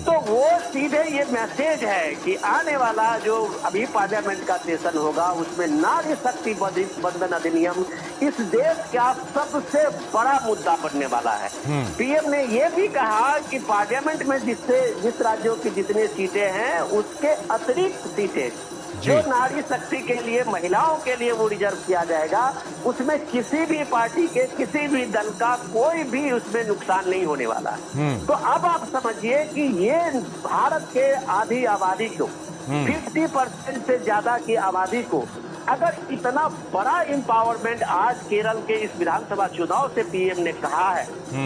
तो वो सीधे ये मैसेज है कि आने वाला जो अभी पार्लियामेंट का सेशन होगा उसमें नारी शक्ति बंधन अधिनियम इस देश का सबसे बड़ा मुद्दा बनने वाला है। पीएम ने ये भी कहा कि पार्लियामेंट में जिस राज्यों की जितने सीटें हैं उसके अतिरिक्त सीटें जो नारी शक्ति के लिए महिलाओं के लिए वो रिजर्व किया जाएगा, उसमें किसी भी पार्टी के किसी भी दल का कोई भी उसमें नुकसान नहीं होने वाला। तो अब आप समझिए कि ये भारत के आधी आबादी को 50% से ज्यादा की आबादी को अगर इतना बड़ा एम्पावरमेंट आज केरल के इस विधानसभा चुनाव से पीएम ने कहा है,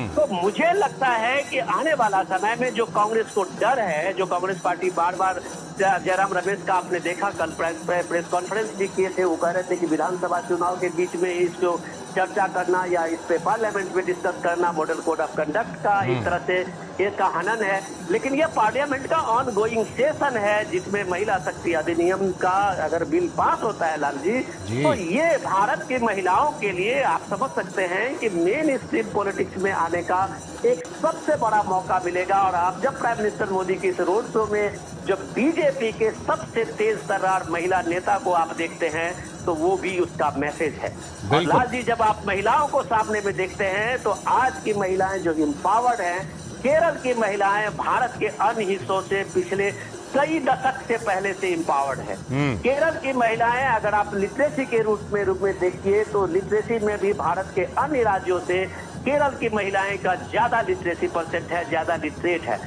तो मुझे लगता है कि आने वाला समय में जो कांग्रेस को डर है, जो कांग्रेस पार्टी बार बार जयराम रमेश का आपने देखा कल प्रेस कॉन्फ्रेंस भी किए थे, वो कह रहे थे कि विधानसभा चुनाव के बीच में इसको चर्चा करना या इस पे पार्लियामेंट में डिस्कस करना मॉडल कोड ऑफ कंडक्ट का एक तरह से इसका हनन है। लेकिन यह पार्लियामेंट का ऑन गोइंग सेशन है जिसमें महिला शक्ति अधिनियम का अगर बिल पास होता है लाल जी, तो ये भारत की महिलाओं के लिए आप समझ सकते हैं कि मेन स्ट्रीम पॉलिटिक्स में आने का एक सबसे बड़ा मौका मिलेगा। और आप जब प्राइम मिनिस्टर मोदी की इस रोड शो में जब बीजेपी के सबसे तेज तर्रार महिला नेता को आप देखते हैं तो वो भी उसका मैसेज है। और लाल जी जब आप महिलाओं को सामने में देखते हैं तो आज की महिलाएं जो एम्पावर्ड हैं, केरल की महिलाएं भारत के अन्य हिस्सों से पिछले कई दशक से पहले से एम्पावर्ड है। केरल की महिलाएं अगर आप लिटरेसी के रूप में देखिए तो लिटरेसी में भी भारत के अन्य राज्यों से केरल की महिलाएं का ज्यादा लिटरेसी परसेंट है, ज्यादा लिटरेट है।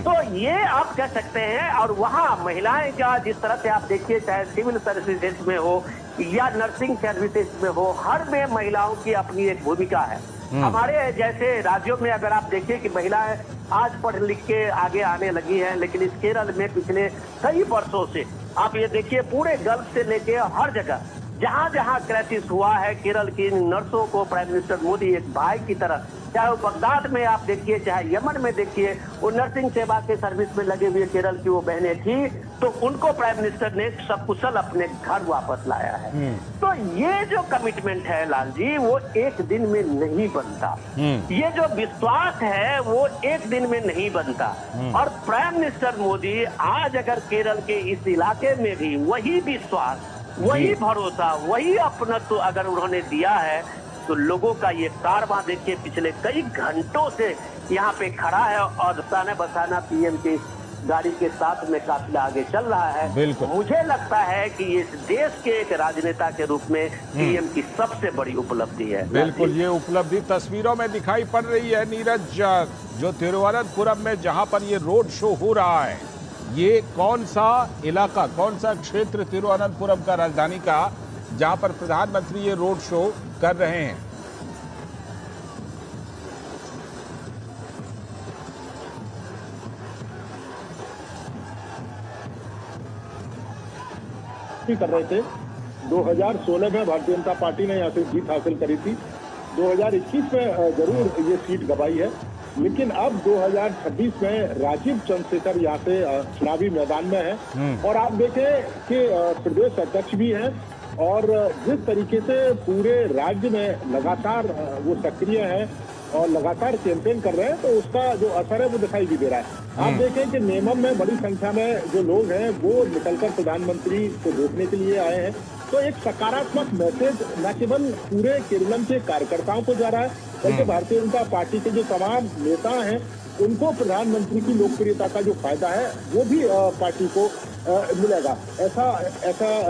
तो ये आप कह सकते हैं। और वहाँ महिलाएं का जिस तरह से आप देखिए, चाहे सिविल सर्विसेज में हो या नर्सिंग सर्विसेज में हो, हर में महिलाओं की अपनी एक भूमिका है। हमारे जैसे राज्यों में अगर आप देखिए कि महिलाएं आज पढ़ लिख के आगे आने लगी हैं, लेकिन इस केरल में पिछले कई वर्षों से आप ये देखिए पूरे गल्फ से लेके हर जगह जहां जहां क्राइसिस हुआ है, केरल की नर्सों को प्राइम मिनिस्टर मोदी एक भाई की तरह, चाहे वो बगदाद में आप देखिए, चाहे यमन में देखिए, वो नर्सिंग सेवा के सर्विस में लगे हुए केरल की वो बहनें थी, तो उनको प्राइम मिनिस्टर ने सकुशल अपने घर वापस लाया है। तो ये जो कमिटमेंट है लाल जी, वो एक दिन में नहीं बनता। ये जो विश्वास है वो एक दिन में नहीं बनता। और प्राइम मिनिस्टर मोदी आज अगर केरल के इस इलाके में भी वही विश्वास, वही भरोसा, वही अपनत्व अगर उन्होंने दिया है, तो लोगों का ये कारवां देखिए पिछले कई घंटों से यहाँ पे खड़ा है और ताना बसाना पीएम की गाड़ी के साथ में काफिला आगे चल रहा है। बिल्कुल। मुझे लगता है कि इस देश के एक राजनेता के रूप में पीएम की सबसे बड़ी उपलब्धि है। बिल्कुल, ये उपलब्धि तस्वीरों में दिखाई पड़ रही है नीरज। जो तिरुवनंतपुरम में जहां पर ये रोड शो हो रहा है, ये कौन सा इलाका, कौन सा क्षेत्र तिरुवनंतपुरम का, राजधानी का, जहां पर प्रधानमंत्री ये रोड शो कर रहे हैं? कर रहे थे। 2016 में भारतीय जनता पार्टी ने यहाँ से जीत हासिल करी थी। 2021 में जरूर ये सीट गंवाई है, लेकिन अब 2026 में राजीव चंद्रशेखर यहाँ से चुनावी मैदान में है। और आप देखें कि प्रदेश अध्यक्ष भी है और जिस तरीके से पूरे राज्य में लगातार वो सक्रिय है और लगातार कैंपेन कर रहे हैं, तो उसका जो असर है वो दिखाई भी दे रहा है। आप देखें कि नेमम में बड़ी संख्या में जो लोग हैं वो निकलकर प्रधानमंत्री को देखने के लिए आए हैं। तो एक सकारात्मक मैसेज न केवल पूरे केरलम के कार्यकर्ताओं को जा रहा है, बल्कि भारतीय जनता पार्टी के जो तमाम नेता हैं उनको प्रधानमंत्री की लोकप्रियता का जो फायदा है वो भी पार्टी को मिलेगा। ऐसा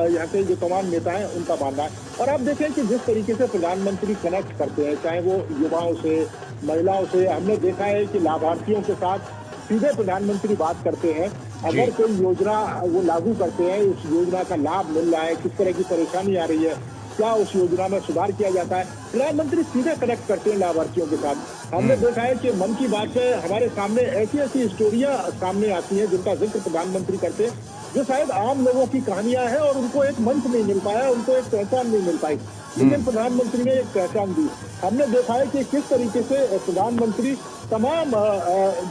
यहाँ के जो तमाम नेता हैं उनका मानना है। और आप देखें कि जिस तरीके से प्रधानमंत्री कनेक्ट करते हैं, चाहे वो युवाओं से, महिलाओं से, हमने देखा है कि लाभार्थियों के साथ सीधे प्रधानमंत्री बात करते हैं। अगर कोई योजना वो लागू करते हैं, उस योजना का लाभ मिल रहा है, किस तरह की परेशानी आ रही है, क्या उस योजना में सुधार किया जाता है, प्रधानमंत्री सीधे कनेक्ट करते हैं लाभार्थियों के साथ। हमने देखा है कि मन की बात में हमारे सामने ऐसी ऐसी स्टोरियां सामने आती हैं जिनका जिक्र प्रधानमंत्री करते हैं, जो शायद आम लोगों की कहानियां हैं और उनको एक मंच नहीं मिल पाया, उनको एक पहचान नहीं मिल पाई, लेकिन प्रधानमंत्री ने एक पहचान दी। हमने देखा है कि किस तरीके से प्रधानमंत्री तमाम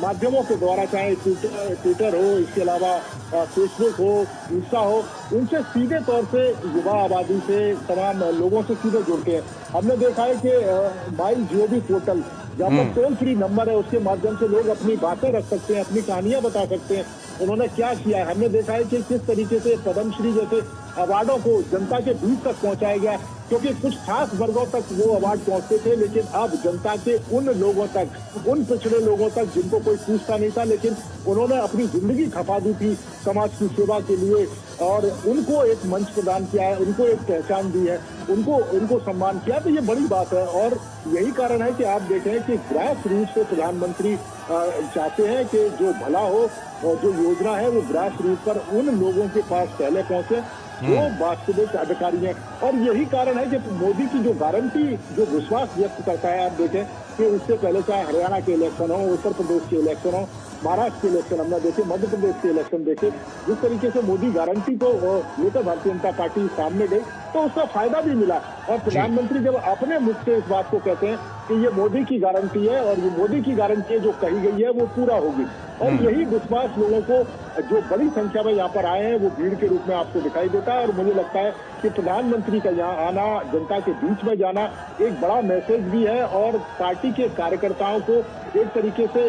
माध्यमों के द्वारा, चाहे ट्विटर हो, इसके अलावा फेसबुक हो, इंस्टा हो, उनसे सीधे तौर से युवा आबादी से, तमाम लोगों से सीधे जुड़ते हैं। हमने देखा है कि माई जीओवी पोर्टल, जहाँ पर टोल फ्री नंबर है, उसके माध्यम से लोग अपनी बातें रख सकते हैं, अपनी कहानियां बता सकते हैं, उन्होंने क्या किया है। हमने देखा है कि किस तरीके से पद्मश्री जैसे अवार्डों को जनता के बीच तक पहुंचाया गया, क्योंकि कुछ खास वर्गों तक वो अवार्ड पहुंचते थे, लेकिन अब जनता के उन लोगों तक, उन पिछड़े लोगों तक जिनको कोई पूछता नहीं था, लेकिन उन्होंने अपनी जिंदगी खपा दी थी समाज की सेवा के लिए, और उनको एक मंच प्रदान किया है, उनको एक पहचान दी है, उनको सम्मान किया। तो ये बड़ी बात है। और यही कारण है कि आप देखें कि ग्रास रूट से प्रधानमंत्री चाहते हैं कि जो भला हो और जो योजना है वो ग्रास रूट पर उन लोगों के पास पहले पहुंचे वो वास्तविक अधिकारी हैं। और यही कारण है कि मोदी की जो गारंटी, जो विश्वास व्यक्त करता है, आप देखें कि उससे पहले चाहे हरियाणा के इलेक्शन हो, उत्तर प्रदेश के इलेक्शन हो, महाराष्ट्र के इलेक्शन हमने देखे, मध्य प्रदेश के इलेक्शन देखे, जिस तरीके से मोदी गारंटी को लेकर भारतीय जनता पार्टी सामने गई, तो उसका फायदा भी मिला। और प्रधानमंत्री जब अपने मुख से इस बात को कहते हैं कि ये मोदी की गारंटी है और ये मोदी की गारंटी जो कही गई है वो पूरा होगी, और यही विश्वास लोगों को, जो बड़ी संख्या में यहाँ पर आए हैं, वो भीड़ के रूप में आपको दिखाई देता है। और मुझे लगता है कि प्रधानमंत्री का यहाँ आना, जनता के बीच में जाना एक बड़ा मैसेज भी है, और पार्टी के कार्यकर्ताओं को एक तरीके से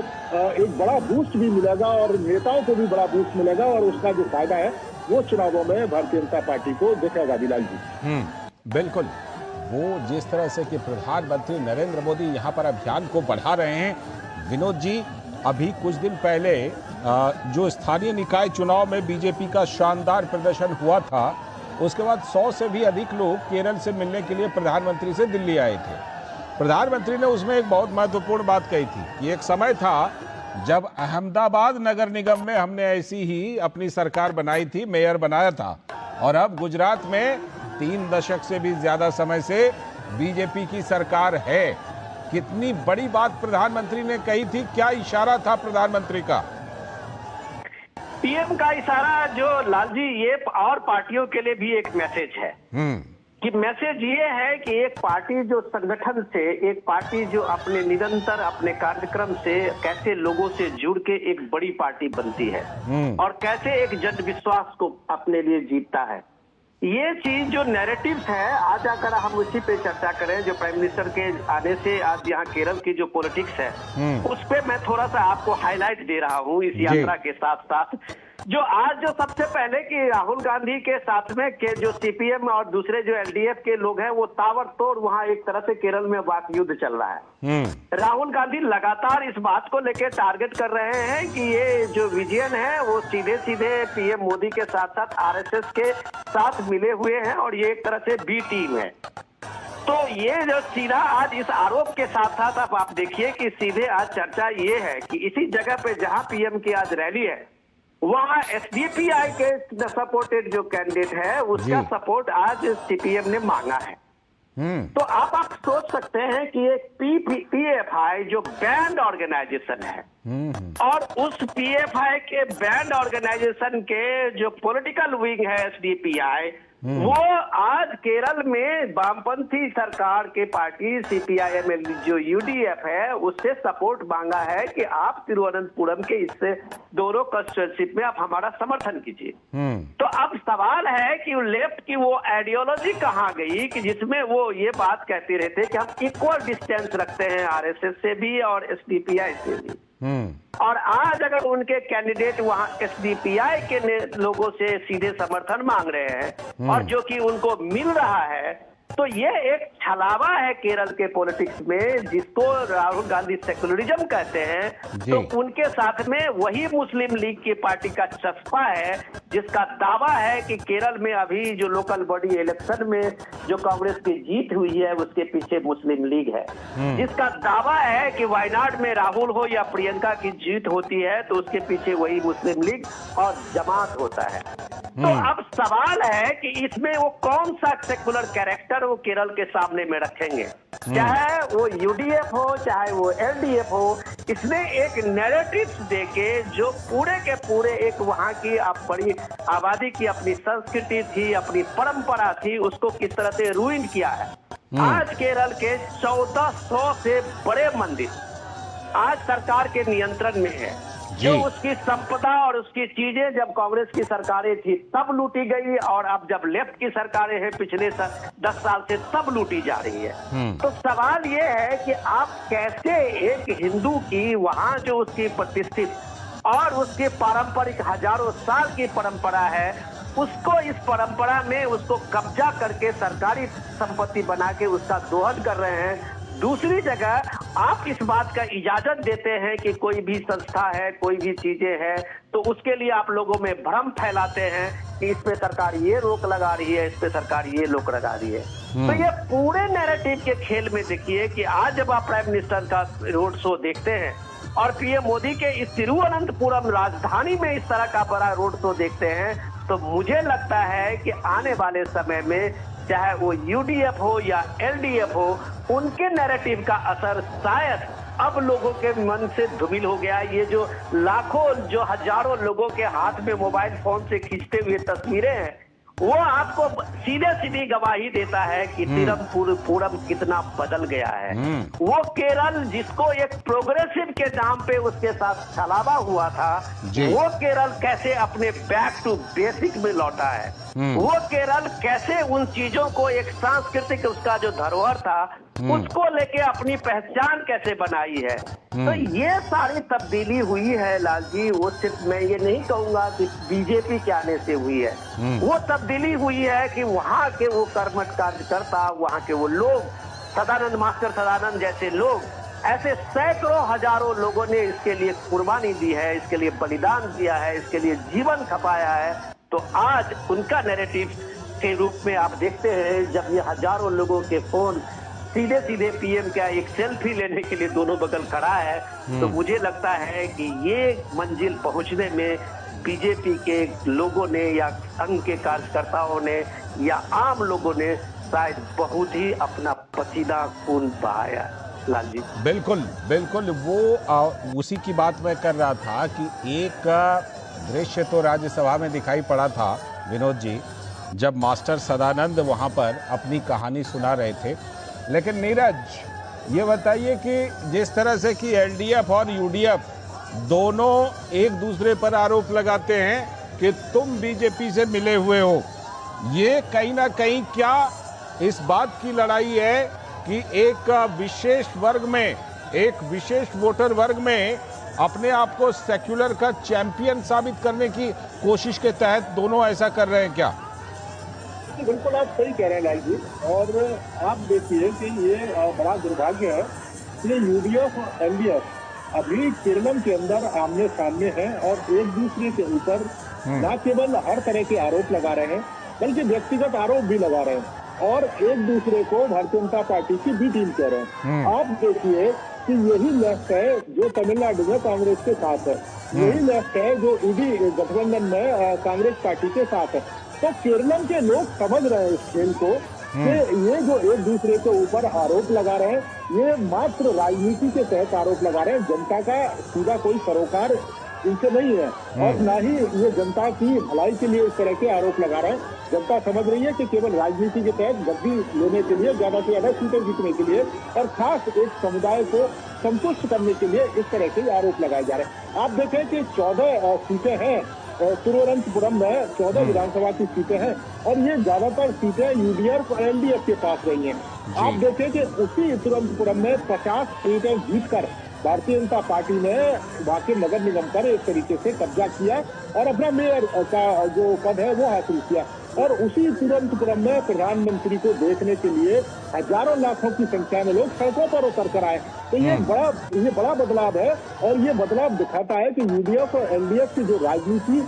एक बड़ा बूस्ट भी मिलेगा और नेताओं को भी बड़ा बूस्ट मिलेगा, और उसका जो फायदा है वो चुनावों में भारतीय जनता पार्टी को दिखेगा। बिलाल जी, बिल्कुल, वो जिस तरह से कि प्रधानमंत्री नरेंद्र मोदी यहाँ पर अभियान को बढ़ा रहे हैं। विनोद जी, अभी कुछ दिन पहले जो स्थानीय निकाय चुनाव में बीजेपी का शानदार प्रदर्शन हुआ था, उसके बाद 100 से भी अधिक लोग केरल से मिलने के लिए प्रधानमंत्री से दिल्ली आए थे। प्रधानमंत्री ने उसमें एक बहुत महत्वपूर्ण बात कही थी कि एक समय था जब अहमदाबाद नगर निगम में हमने ऐसी ही अपनी सरकार बनाई थी, मेयर बनाया था, और अब गुजरात में 3 दशक से भी ज्यादा समय से बीजेपी की सरकार है। कितनी बड़ी बात प्रधानमंत्री ने कही थी, क्या इशारा था प्रधानमंत्री का? पीएम का इशारा जो लाल जी, ये और पार्टियों के लिए भी एक मैसेज है कि मैसेज ये है कि एक पार्टी जो संगठन से, एक पार्टी जो अपने निरंतर अपने कार्यक्रम से कैसे लोगों से जुड़ के एक बड़ी पार्टी बनती है और कैसे एक जन विश्वास को अपने लिए जीतता है। ये चीज जो नैरेटिव्स है, आज अगर हम उसी पे चर्चा करें, जो प्राइम मिनिस्टर के आने से आज यहाँ केरल की जो पॉलिटिक्स है उस पे मैं थोड़ा सा आपको हाईलाइट दे रहा हूँ इस यात्रा के साथ साथ। जो आज जो सबसे पहले कि राहुल गांधी के साथ में के जो सीपीएम और दूसरे जो एलडीएफ के लोग हैं वो ताबड़तोड़ वहाँ एक तरह से केरल में वाक युद्ध चल रहा है। राहुल गांधी लगातार इस बात को लेकर टारगेट कर रहे हैं कि ये जो विजयन है वो सीधे सीधे पीएम मोदी के साथ साथ आरएसएस के साथ मिले हुए हैं और ये एक तरह से बी टीम है। तो ये जो सीधा आज इस आरोप के साथ साथ अब आप देखिए कि सीधे आज चर्चा ये है कि इसी जगह पे जहां पीएम की आज रैली है वहां एसडीपीआई के सपोर्टेड जो कैंडिडेट है उसका सपोर्ट आज सीपीएम ने मांगा है। तो आप सोच सकते हैं कि एक पीएफआई जो बैंड ऑर्गेनाइजेशन है और उस पीएफआई के बैंड ऑर्गेनाइजेशन के जो पॉलिटिकल विंग है एसडीपीआई, वो आज केरल में वामपंथी सरकार के पार्टी सीपीआईएम जो यूडीएफ है उससे सपोर्ट मांगा है कि आप तिरुवनंतपुरम के इससे दोनों कंस्टिट्यूएंसी में आप हमारा समर्थन कीजिए। तो अब सवाल है कि लेफ्ट की वो आइडियोलॉजी कहाँ गई कि जिसमें वो ये बात कहते रहते कि हम इक्वल डिस्टेंस रखते हैं आरएसएस से भी और एसडीपीआई से भी। और आज अगर उनके कैंडिडेट वहां एसडीपीआई के लोगों से सीधे समर्थन मांग रहे हैं और जो कि उनको मिल रहा है, तो ये एक छलावा है केरल के पॉलिटिक्स में जिसको राहुल गांधी सेकुलरिज्म कहते हैं। तो उनके साथ में वही मुस्लिम लीग की पार्टी का चस्पा है जिसका दावा है कि केरल में अभी जो लोकल बॉडी इलेक्शन में जो कांग्रेस की जीत हुई है उसके पीछे मुस्लिम लीग है, जिसका दावा है कि वायनाड में राहुल हो या प्रियंका की जीत होती है तो उसके पीछे वही मुस्लिम लीग और जमात होता है। तो अब सवाल है कि इसमें वो कौन सा सेकुलर कैरेक्टर वो केरल के सामने में रखेंगे, चाहे वो यूडीएफ हो चाहे वो एलडीएफ हो। इसने एक नैरेटिव देके जो पूरे के पूरे एक वहां की बड़ी आबादी की अपनी संस्कृति थी, अपनी परंपरा थी, उसको किस तरह से रूइन किया है। आज केरल के 1400 से बड़े मंदिर आज सरकार के नियंत्रण में है। जो उसकी संपदा और उसकी चीजें जब कांग्रेस की सरकारें थी तब लूटी गई और अब जब लेफ्ट की सरकारें हैं पिछले 10 साल से तब लूटी जा रही है। तो सवाल ये है कि आप कैसे एक हिंदू की वहां जो उसकी प्रतिष्ठित और उसकी पारंपरिक हजारों साल की परंपरा है उसको इस परंपरा में उसको कब्जा करके सरकारी संपत्ति बना के उसका दोहन कर रहे हैं। दूसरी जगह आप इस बात का इजाजत देते हैं कि कोई भी संस्था है, कोई भी चीजें हैं, तो उसके लिए आप लोगों में भ्रम फैलाते हैं कि इस पे सरकार ये रोक लगा रही है, इस पे सरकार ये रोक लगा रही है। तो ये पूरे नैरेटिव के खेल में देखिए कि आज जब आप प्राइम मिनिस्टर का रोड शो देखते हैं और पीएम मोदी के इस तिरुवनंतपुरम राजधानी में इस तरह का बड़ा रोड शो देखते हैं, तो मुझे लगता है कि आने वाले समय में चाहे वो यूडीएफ हो या एलडीएफ हो, उनके नैरेटिव का असर शायद अब लोगों के मन से धूमिल हो गया। ये जो लाखों जो हजारों लोगों के हाथ में मोबाइल फोन से खींचते हुए तस्वीरें हैं वो आपको सीधे सीधी गवाही देता है कि तिरुवनंतपुरम कितना बदल गया है। वो केरल जिसको एक प्रोग्रेसिव के नाम पे उसके साथ छलावा हुआ था, वो केरल कैसे अपने बैक टू बेसिक में लौटा है। वो केरल कैसे उन चीजों को एक सांस्कृतिक उसका जो धरोहर था उसको लेके अपनी पहचान कैसे बनाई है। तो ये सारी तब्दीली हुई है लाल जी, वो सिर्फ मैं ये नहीं कहूंगा कि बीजेपी के आने से हुई है, वो तब्दीली हुई है कि वहाँ के वो कर्मठ कार्यकर्ता, वहाँ के वो लोग, सदानंद मास्टर सदानंद जैसे लोग, ऐसे सैकड़ों हजारों लोगों ने इसके लिए कुर्बानी दी है, इसके लिए बलिदान दिया है, इसके लिए जीवन खपाया है। तो आज उनका नैरेटिव के रूप में आप देखते हैं जब ये हजारों लोगों के फोन सीधे सीधे पीएम क्या एक सेल्फी लेने के लिए दोनों बगल खड़ा है। तो मुझे लगता है कि ये मंजिल पहुंचने में बीजेपी के लोगों ने या संघ के कार्यकर्ताओं ने या आम लोगों ने शायद बहुत ही अपना पसीना खून बहाया। लाल जी बिल्कुल बिल्कुल, वो उसी की बात मैं कर रहा था कि एक दृश्य तो राज्यसभा में दिखाई पड़ा था विनोद जी, जब मास्टर सदानंद वहां पर अपनी कहानी सुना रहे थे। लेकिन नीरज ये बताइए कि जिस तरह से कि एलडीएफ और यूडीएफ दोनों एक दूसरे पर आरोप लगाते हैं कि तुम बीजेपी से मिले हुए हो, ये कहीं ना कहीं क्या इस बात की लड़ाई है कि एक विशेष वर्ग में, एक विशेष वोटर वर्ग में अपने आप को सेक्युलर का चैंपियन साबित करने की कोशिश के तहत दोनों ऐसा कर रहे हैं क्या? बिल्कुल आप सही कह रहे हैं लाल जी। और आप देखिए कि ये बड़ा दुर्भाग्य है कि यूडीएफ और एलडीएफ अभी केरलम के अंदर आमने सामने हैं और एक दूसरे के ऊपर न केवल हर तरह के आरोप लगा रहे हैं बल्कि व्यक्तिगत आरोप भी लगा रहे हैं और एक दूसरे को भारतीय जनता पार्टी की बी टीम कह रहे हैं। आप देखिए कि यही लेफ्ट है जो तमिलनाडु में कांग्रेस के साथ है, यही लेफ्ट है जो ईडी गठबंधन में कांग्रेस पार्टी के साथ है। तो केरलम के लोग समझ रहे हैं इस खेल को कि ये जो एक दूसरे के ऊपर आरोप लगा रहे हैं ये मात्र राजनीति के तहत आरोप लगा रहे हैं, जनता का सीधा कोई सरोकार इनसे नहीं है और ना ही ये जनता की भलाई के लिए इस तरह के आरोप लगा रहे हैं। जनता समझ रही है कि केवल राजनीति के तहत गद्दी लेने के लिए, ज्यादा से ज्यादा सीटें जीतने के लिए और खास एक समुदाय को संतुष्ट करने के लिए इस तरह के आरोप लगाए जा रहे हैं। आप देखें कि 14 सीटें हैं तिरुवनंतपुरम में, 14 विधानसभा की सीटें हैं और ये ज्यादातर सीटें यूडीएफ और एलडीएफ के पास रही हैं। आप देखें कि उसी तिरुवनंतपुरम में 50 सीटें जीतकर भारतीय जनता पार्टी ने वहां के नगर निगम पर एक तरीके से कब्जा किया और अपना मेयर का जो पद है वो हासिल किया। और उसी तिरुवनंतपुरम में प्रधानमंत्री को देखने के लिए हजारों लाखों की संख्या में लोग सड़कों पर उतर कर आए। तो ये बड़ा बदलाव है और ये बदलाव दिखाता है कि यूडीएफ और एलडीएफ की जो राजनीति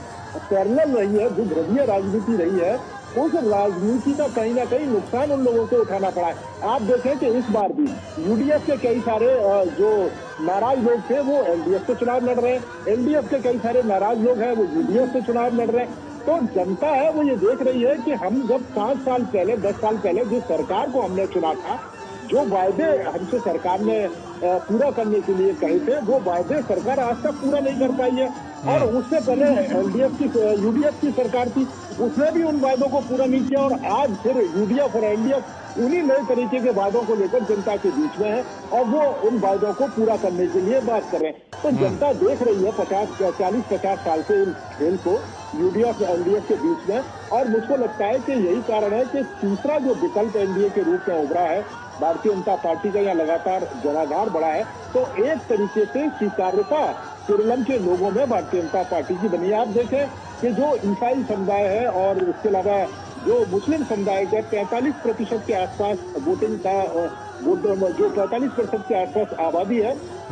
पैरेलल रही है, जो ध्रुवीय राजनीति रही है, उस राजनीति का कहीं ना कहीं नुकसान उन लोगों को उठाना पड़ा है। आप देखें कि इस बार भी यूडीएफ के कई सारे जो नाराज लोग थे वो एलडीएफ से चुनाव लड़ रहे हैं, एलडीएफ के कई सारे नाराज लोग हैं वो यूडीएफ से चुनाव लड़ रहे हैं। तो जनता है वो ये देख रही है कि हम जब 5 साल पहले 10 साल पहले जिस सरकार को हमने चुना था, जो वायदे हमसे सरकार ने पूरा करने के लिए कहे थे, वो वायदे सरकार आज तक पूरा नहीं कर पाई है। और उससे पहले एलडीएफ की यूडीएफ की सरकार थी, उसने भी उन वायदों को पूरा नहीं किया और आज फिर यूडीएफ और एलडीएफ उन्हीं नए तरीके के वायदों को लेकर जनता के बीच में है और वो उन वायदों को पूरा करने के लिए बात कर रहे हैं। तो जनता देख रही है 40-50 साल से इन खेल को यूडीएफ और एलडीएफ के बीच में। और मुझको लगता है कि यही कारण है कि तीसरा जो विकल्प एनडीए के रूप में उभरा है, भारतीय जनता पार्टी का यहाँ लगातार जनाधार बढ़ा है, तो एक तरीके से स्वीकार्यता केरलम के लोगों में भारतीय जनता पार्टी की बनी है। आप देखें कि जो ईसाई समुदाय है और इसके अलावा जो मुस्लिम समुदाय के 45% के आसपास वोटिंग का जो 45% के आसपास आबादी है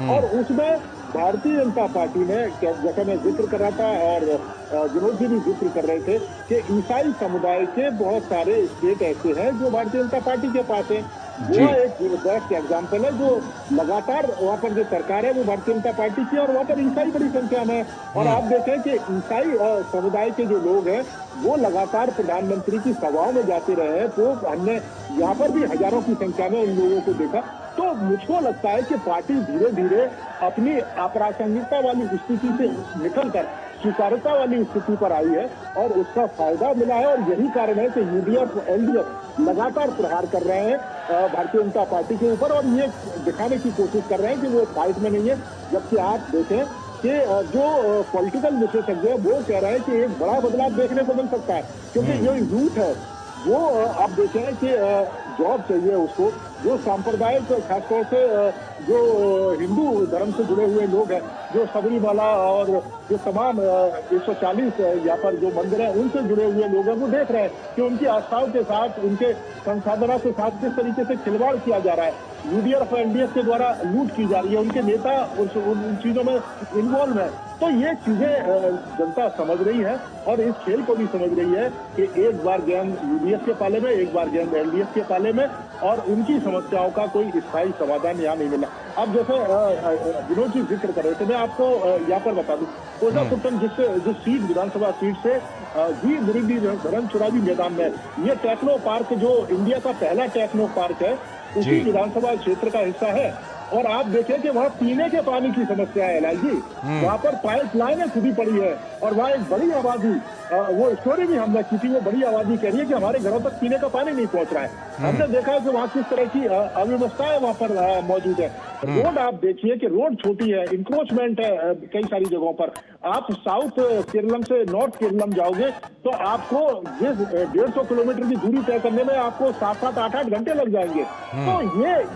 और उसमें भारतीय जनता पार्टी ने, जैसा मैं जिक्र कर रहा था और विनोद जी भी जिक्र कर रहे थे कि ईसाई समुदाय के बहुत सारे स्टेट ऐसे हैं जो भारतीय जनता पार्टी के पास है। वो एक बेस्ट एग्जाम्पल है जो लगातार वहाँ पर जो सरकार है वो भारतीय जनता पार्टी की और वहाँ पर ईसाई बड़ी संख्या में है। और आप देखें कि ईसाई समुदाय के जो लोग हैं वो लगातार प्रधानमंत्री की सभाओं में जाते रहे हैं। तो हमने यहाँ पर भी हजारों की संख्या में उन लोगों को देखा। तो मुझको लगता है कि पार्टी धीरे धीरे अपनी अप्रासंगिकता वाली स्थिति से निकलकर स्वीकार्यता वाली स्थिति पर आई है और उसका फायदा मिला है। और यही कारण है कि यूडीएफ एलडीएफ लगातार प्रहार कर रहे हैं भारतीय जनता पार्टी के ऊपर और ये दिखाने की कोशिश कर रहे हैं कि वो फाइट में नहीं है। जबकि आप देखें कि जो पॉलिटिकल विशेषज्ञ है वो कह रहे हैं कि एक बड़ा बदलाव देखने को मिल सकता है, क्योंकि जो यूथ है वो आप देखें कि जॉब चाहिए उसको, जो सांप्रदायिक खासतौर से जो हिंदू धर्म से जुड़े हुए लोग हैं, जो सबरीमाला और जो तमाम 140 यहाँ पर जो मंदिर हैं उनसे जुड़े हुए लोग हैं, वो देख रहे हैं कि उनकी आस्थाओं के साथ, उनके संसाधनों के साथ किस तरीके से खिलवाड़ किया जा रहा है, यूडीएफ और एलडीएफ के द्वारा लूट की जा रही है, उनके नेता उन चीजों में इन्वॉल्व है। तो ये चीजें जनता समझ रही है और इस खेल को भी समझ रही है कि एक बार गेंद यूडीएफ के पाले में, एक बार गेंद एलडीएफ के पाले में और उनकी समस्याओं का कोई स्थायी समाधान यहाँ नहीं मिला। अब जैसे विनोद जी जिक्र कर रहे थे, मैं आपको यहाँ पर बता दूं, कोजाकुट्टम जो सीट विधानसभा सीट से जी मुरीदी चुनावी मैदान में, ये टेक्नो पार्क जो इंडिया का पहला टेक्नो पार्क है, उसी विधानसभा क्षेत्र का हिस्सा है। और आप देखें कि वहाँ पीने के पानी की समस्या है लाल जी, वहाँ पर पाइप लाइनें खुदी पड़ी है और वहाँ एक बड़ी आबादी, वो स्टोरी भी हमने की थी, वो बड़ी आबादी कह रही है कि हमारे घरों तक पीने का पानी नहीं पहुँच रहा है। हमने देखा है कि वहाँ किस तरह की अव्यवस्थाएं वहाँ पर मौजूद है। रोड आप देखिए कि रोड छोटी है, इंक्रोचमेंट है कई सारी जगहों पर। आप साउथ केरलम से नॉर्थ केरलम जाओगे तो आपको 150 किलोमीटर की दूरी तय करने में आपको 7-7, 8-8 घंटे लग जाएंगे। तो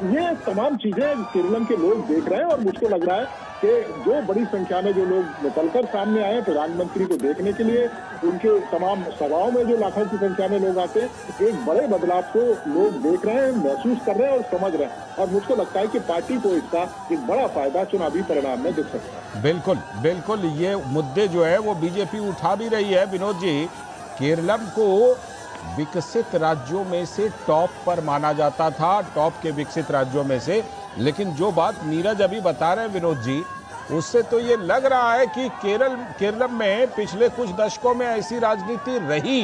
ये तमाम चीजें केरलम के लोग देख रहे हैं और मुझको लग रहा है कि जो बड़ी संख्या में जो लोग निकलकर सामने आए प्रधानमंत्री को देखने के लिए, उनके तमाम सभाओं में जो लाखों की संख्या में लोग आते हैं, एक बड़े बदलाव को लोग देख रहे हैं, महसूस कर रहे हैं और समझ रहे हैं। और मुझको लगता है कि पार्टी को इसका एक बड़ा फायदा चुनावी परिणाम में दिख सकता है। बिल्कुल बिल्कुल, ये मुद्दे जो है वो बीजेपी उठा भी रही है। विनोद जी, केरलम को विकसित राज्यों में से टॉप पर माना जाता था, टॉप के विकसित राज्यों में से, लेकिन जो बात नीरज अभी बता रहे हैं विनोद जी, उससे तो ये लग रहा है कि केरलम में पिछले कुछ दशकों में ऐसी राजनीति रही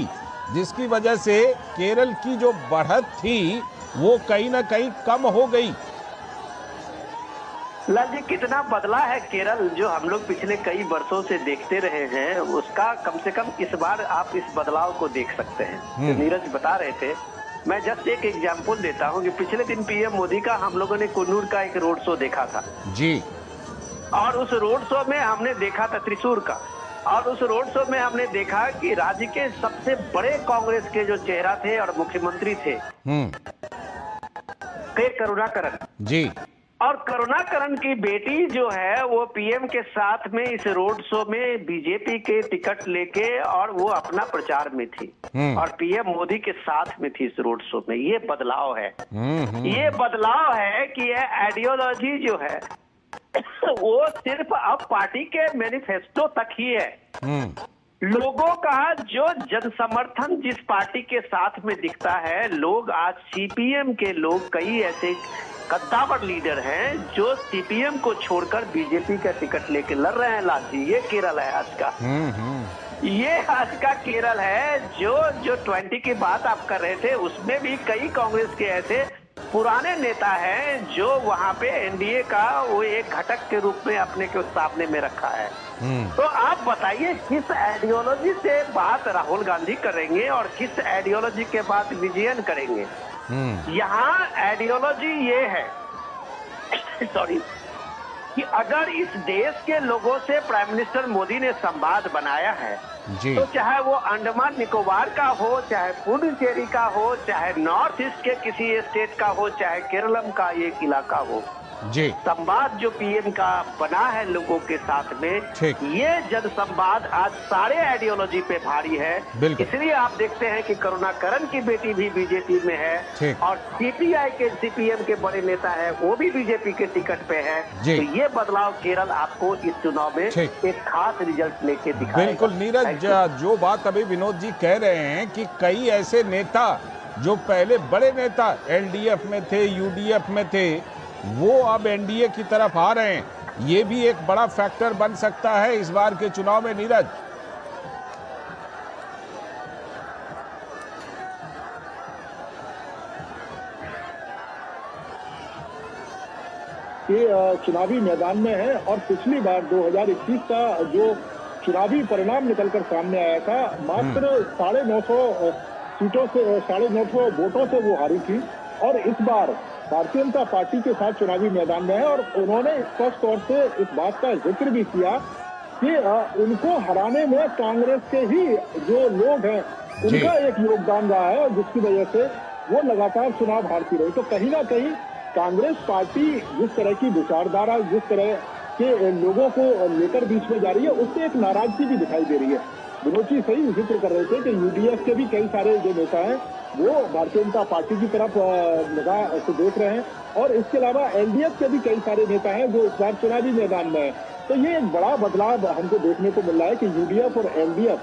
जिसकी वजह से केरल की जो बढ़त थी वो कहीं ना कहीं कम हो गई। लाल जी, कितना बदला है केरल, जो हम लोग पिछले कई वर्षों से देखते रहे हैं, उसका कम से कम इस बार आप इस बदलाव को देख सकते हैं। तो नीरज बता रहे थे, मैं जस्ट एक एग्जांपल देता हूं कि पिछले दिन पीएम मोदी का हम लोगों ने कुन्नूर का एक रोड शो देखा था जी, और उस रोड शो में हमने देखा था त्रिशूर का, और उस रोड शो में हमने देखा कि राज्य के सबसे बड़े कांग्रेस के जो चेहरा थे और मुख्यमंत्री थे के करुणाकरन जी, और करुणाकरन की बेटी जो है वो पीएम के साथ में इस रोड शो में बीजेपी के टिकट लेके और वो अपना प्रचार में थी और पीएम मोदी के साथ में थी इस रोड शो में। ये बदलाव है, ये बदलाव है कि ये आइडियोलॉजी जो है वो सिर्फ अब पार्टी के मैनिफेस्टो तक ही है। लोगों का जो जनसमर्थन जिस पार्टी के साथ में दिखता है, लोग आज सीपीएम के लोग कई ऐसे कद्दावर लीडर हैं जो सीपीएम को छोड़कर बीजेपी का टिकट लेके लड़ रहे हैं। लाल जी, ये केरल है आज का, ये आज का केरल है। जो 20 की बात आप कर रहे थे, उसमें भी कई कांग्रेस के ऐसे पुराने नेता हैं जो वहां पे एनडीए का वो एक घटक के रूप में अपने को सामने में रखा है। तो आप बताइए किस आइडियोलॉजी से बात राहुल गांधी करेंगे और किस आइडियोलॉजी के बाद विजयन करेंगे। यहाँ आइडियोलॉजी ये है सॉरी कि अगर इस देश के लोगों से प्राइम मिनिस्टर मोदी ने संवाद बनाया है तो चाहे वो अंडमान निकोबार का हो, चाहे पुडुचेरी का हो, चाहे नॉर्थ ईस्ट के किसी स्टेट का हो, चाहे केरलम का एक इलाका हो, जी, संवाद जो पीएम का बना है लोगों के साथ में, ये जन संवाद आज सारे आइडियोलॉजी पे भारी है। इसलिए आप देखते हैं कि करुणाकरन की बेटी भी बीजेपी में है और सीपीआई के सीपीएम के बड़े नेता है वो भी बीजेपी के टिकट पे है। तो ये बदलाव केरल आपको इस चुनाव में एक खास रिजल्ट लेके दिखाएगा। बिल्कुल नीरज, जो बात अभी विनोद जी कह रहे हैं कि कई ऐसे नेता जो पहले बड़े नेता एलडीएफ में थे, यूडीएफ में थे, वो अब एनडीए की तरफ आ रहे हैं, ये भी एक बड़ा फैक्टर बन सकता है इस बार के चुनाव में। नीरज, ये चुनावी मैदान में है और पिछली बार 2021 का जो चुनावी परिणाम निकलकर सामने आया था, मात्र 950 सीटों से 950 वोटों से वो हारी थी और इस बार भारतीय जनता पार्टी के साथ चुनावी मैदान में है। और उन्होंने स्पष्ट तौर से इस बात का जिक्र भी किया कि उनको हराने में कांग्रेस के ही जो लोग हैं उनका एक योगदान रहा है, जिसकी वजह से वो लगातार चुनाव हारती रही। तो कहीं ना कहीं कांग्रेस पार्टी जिस तरह की विचारधारा, जिस तरह के लोगों को लेकर बीच में जा रही है, उससे एक नाराजगी भी दिखाई दे रही है। विनोद जी सही जिक्र कर रहे थे कि यूडीएफ के भी कई सारे जो नेता हैं वो भारतीय जनता पार्टी की तरफ निगाह से देख रहे हैं और इसके अलावा एलडीएफ के भी कई सारे नेता हैं जो इस बार चुनावी मैदान में है। तो ये एक बड़ा बदलाव हमको देखने को मिल रहा है कि यूडीएफ और एलडीएफ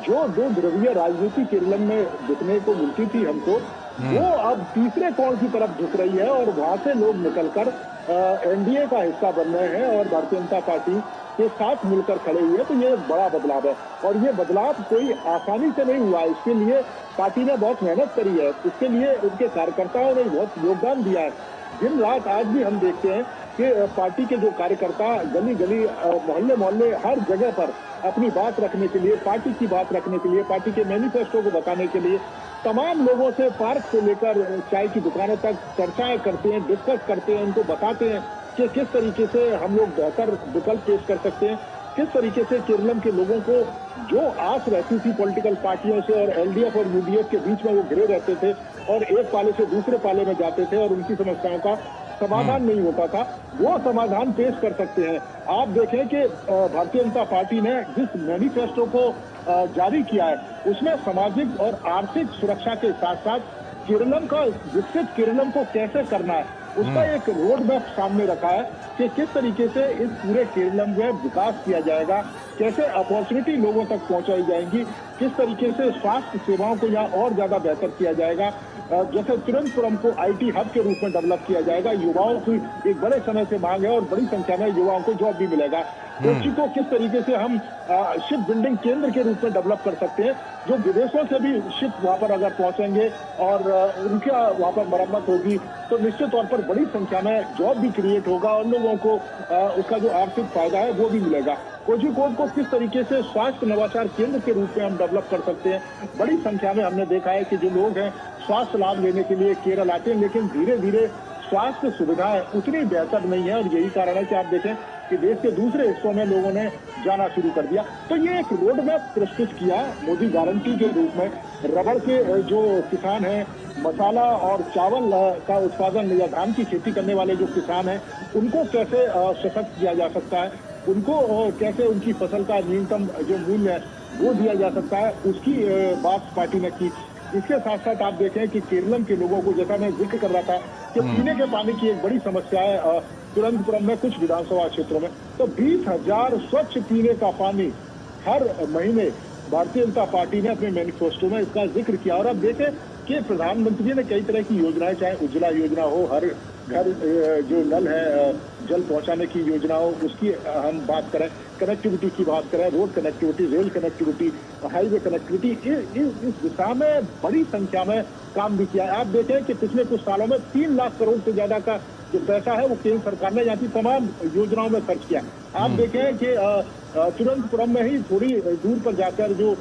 जो दो ध्रुवीय राजनीति केरल में दिखने को मिलती थी हमको, वो अब तीसरे कोण की तरफ झुक रही है और वहां से लोग निकलकर एनडीए का हिस्सा बन रहे हैं और भारतीय जनता पार्टी के साथ मिलकर खड़े हुए हैं। तो ये बड़ा बदलाव है और ये बदलाव कोई आसानी से नहीं हुआ। इसके लिए पार्टी ने बहुत मेहनत करी है, इसके लिए उनके कार्यकर्ताओं ने बहुत योगदान दिया है। दिन रात आज भी हम देखते हैं कि पार्टी के जो कार्यकर्ता गली गली मोहल्ले मोहल्ले हर जगह पर अपनी बात रखने के लिए, पार्टी की बात रखने के लिए, पार्टी के मैनिफेस्टो को बताने के लिए तमाम लोगों से पार्क से लेकर चाय की दुकानों तक चर्चाएं करते हैं, डिस्कस करते हैं, उनको बताते हैं कि किस तरीके से हम लोग बेहतर विकल्प पेश कर सकते हैं, किस तरीके से केरलम के लोगों को जो आस रहती थी पॉलिटिकल पार्टियों से और एलडीएफ और यूडीएफ के बीच में वो घिरे रहते थे और एक पाले से दूसरे पाले में जाते थे और उनकी समस्याओं का समाधान नहीं होता था, वो समाधान पेश कर सकते हैं। आप देखें कि भारतीय जनता पार्टी ने जिस मैनिफेस्टो को जारी किया है उसमें सामाजिक और आर्थिक सुरक्षा के साथ साथ केरलम का विकसित केरलम को कैसे करना है उसका एक रोड मैप सामने रखा है कि किस तरीके से इस पूरे केरलम में विकास किया जाएगा, कैसे अपॉर्चुनिटी लोगों तक पहुंचाई जाएंगी, किस तरीके से स्वास्थ्य सेवाओं को यहाँ और ज्यादा बेहतर किया जाएगा, जैसे तिरुवनंतपुरम को आईटी हब के रूप में डेवलप किया जाएगा। युवाओं की एक बड़े समय से मांग है और बड़ी संख्या में युवाओं को जॉब भी मिलेगा। कोच्चि को किस तरीके से हम शिप बिल्डिंग केंद्र के रूप में डेवलप कर सकते हैं, जो विदेशों से भी शिप वहां पर अगर पहुंचेंगे और उनका वहां पर मरम्मत होगी तो निश्चित तौर पर बड़ी संख्या में जॉब भी क्रिएट होगा और लोगों को उसका जो आर्थिक फायदा है वो भी मिलेगा। कोझिकोड को किस तरीके से स्वास्थ्य नवाचार केंद्र के रूप में हम डेवलप कर सकते हैं। बड़ी संख्या में हमने देखा है कि जो लोग हैं स्वास्थ्य लाभ लेने के लिए केरल आते हैं, लेकिन धीरे धीरे स्वास्थ्य सुविधाएं उतनी बेहतर नहीं है और यही कारण है कि आप देखें कि देश के दूसरे हिस्सों में लोगों ने जाना शुरू कर दिया। तो ये एक रोड मैप प्रस्तुत किया मोदी गारंटी के रूप में। रबड़ के जो किसान हैं, मसाला और चावल का उत्पादन या धान की खेती करने वाले जो किसान हैं उनको कैसे सशक्त किया जा सकता है, उनको कैसे उनकी फसल का न्यूनतम जो मूल्य है वो दिया जा सकता है, उसकी बात पार्टी ने की। इसके साथ साथ आप देखें कि केरलम के लोगों को, जैसा मैं जिक्र कर रहा था कि पीने के पानी की एक बड़ी समस्या है तिरुवनंतपुरम में कुछ विधानसभा क्षेत्रों में, तो 20,000 स्वच्छ पीने का पानी हर महीने भारतीय जनता पार्टी ने अपने मैनिफेस्टो में इसका जिक्र किया। और अब देखें कि प्रधानमंत्री ने कई तरह की योजनाएं, चाहे उज्ज्वला योजना हो, हर घर जो नल है जल पहुंचाने की योजना हो, उसकी हम बात करें, कनेक्टिविटी की बात करें, road connectivity, rail connectivity, highway connectivity, इस दिशा में बड़ी संख्या में काम भी किया है। आप देखें कि पिछले कुछ सालों में 3 लाख करोड़ से ज्यादा का जो पैसा है वो केंद्र सरकार ने यहाँ की तमाम योजनाओं में खर्च किया। आप देखें कि तिरुवनंतपुरम में ही थोड़ी दूर पर जाकर जो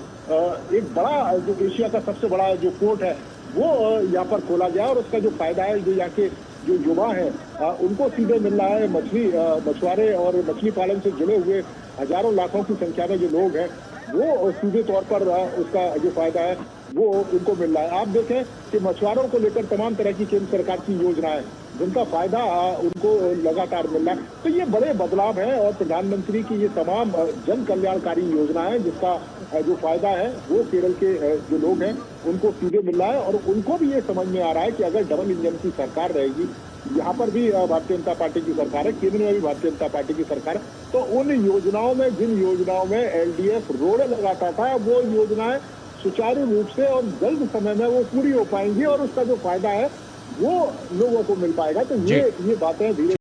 एक बड़ा जो एशिया का सबसे बड़ा जो पोर्ट है वो यहाँ पर खोला गया और उसका जो फायदा है जो यहाँ के जो युवा हैं उनको सीधे मिल रहा है। मछुआरे और मछली पालन से जुड़े हुए हजारों लाखों की संख्या में जो लोग हैं वो सीधे तौर पर उसका जो फायदा है वो उनको मिल रहा है। आप देखें कि मछुआरों को लेकर तमाम तरह की केंद्र सरकार की योजनाएं जिनका फायदा उनको लगातार मिल रहा है। तो ये बड़े बदलाव हैं और प्रधानमंत्री की ये तमाम जन कल्याणकारी योजनाएं जिसका जो फायदा है वो केरल के जो लोग हैं उनको सीधे मिल रहा है और उनको भी ये समझ में आ रहा है कि अगर डबल इंजन की सरकार रहेगी, यहाँ पर भी भारतीय जनता पार्टी की सरकार है, केंद्र में भी भारतीय जनता पार्टी की सरकार है, तो उन योजनाओं में जिन योजनाओं में एलडीएफ रोड लगाता था वो योजनाएं सुचारू रूप से और जल्द समय में वो पूरी हो पाएंगी और उसका जो फायदा है वो लोगों को मिल पाएगा। तो ये बातें धीरे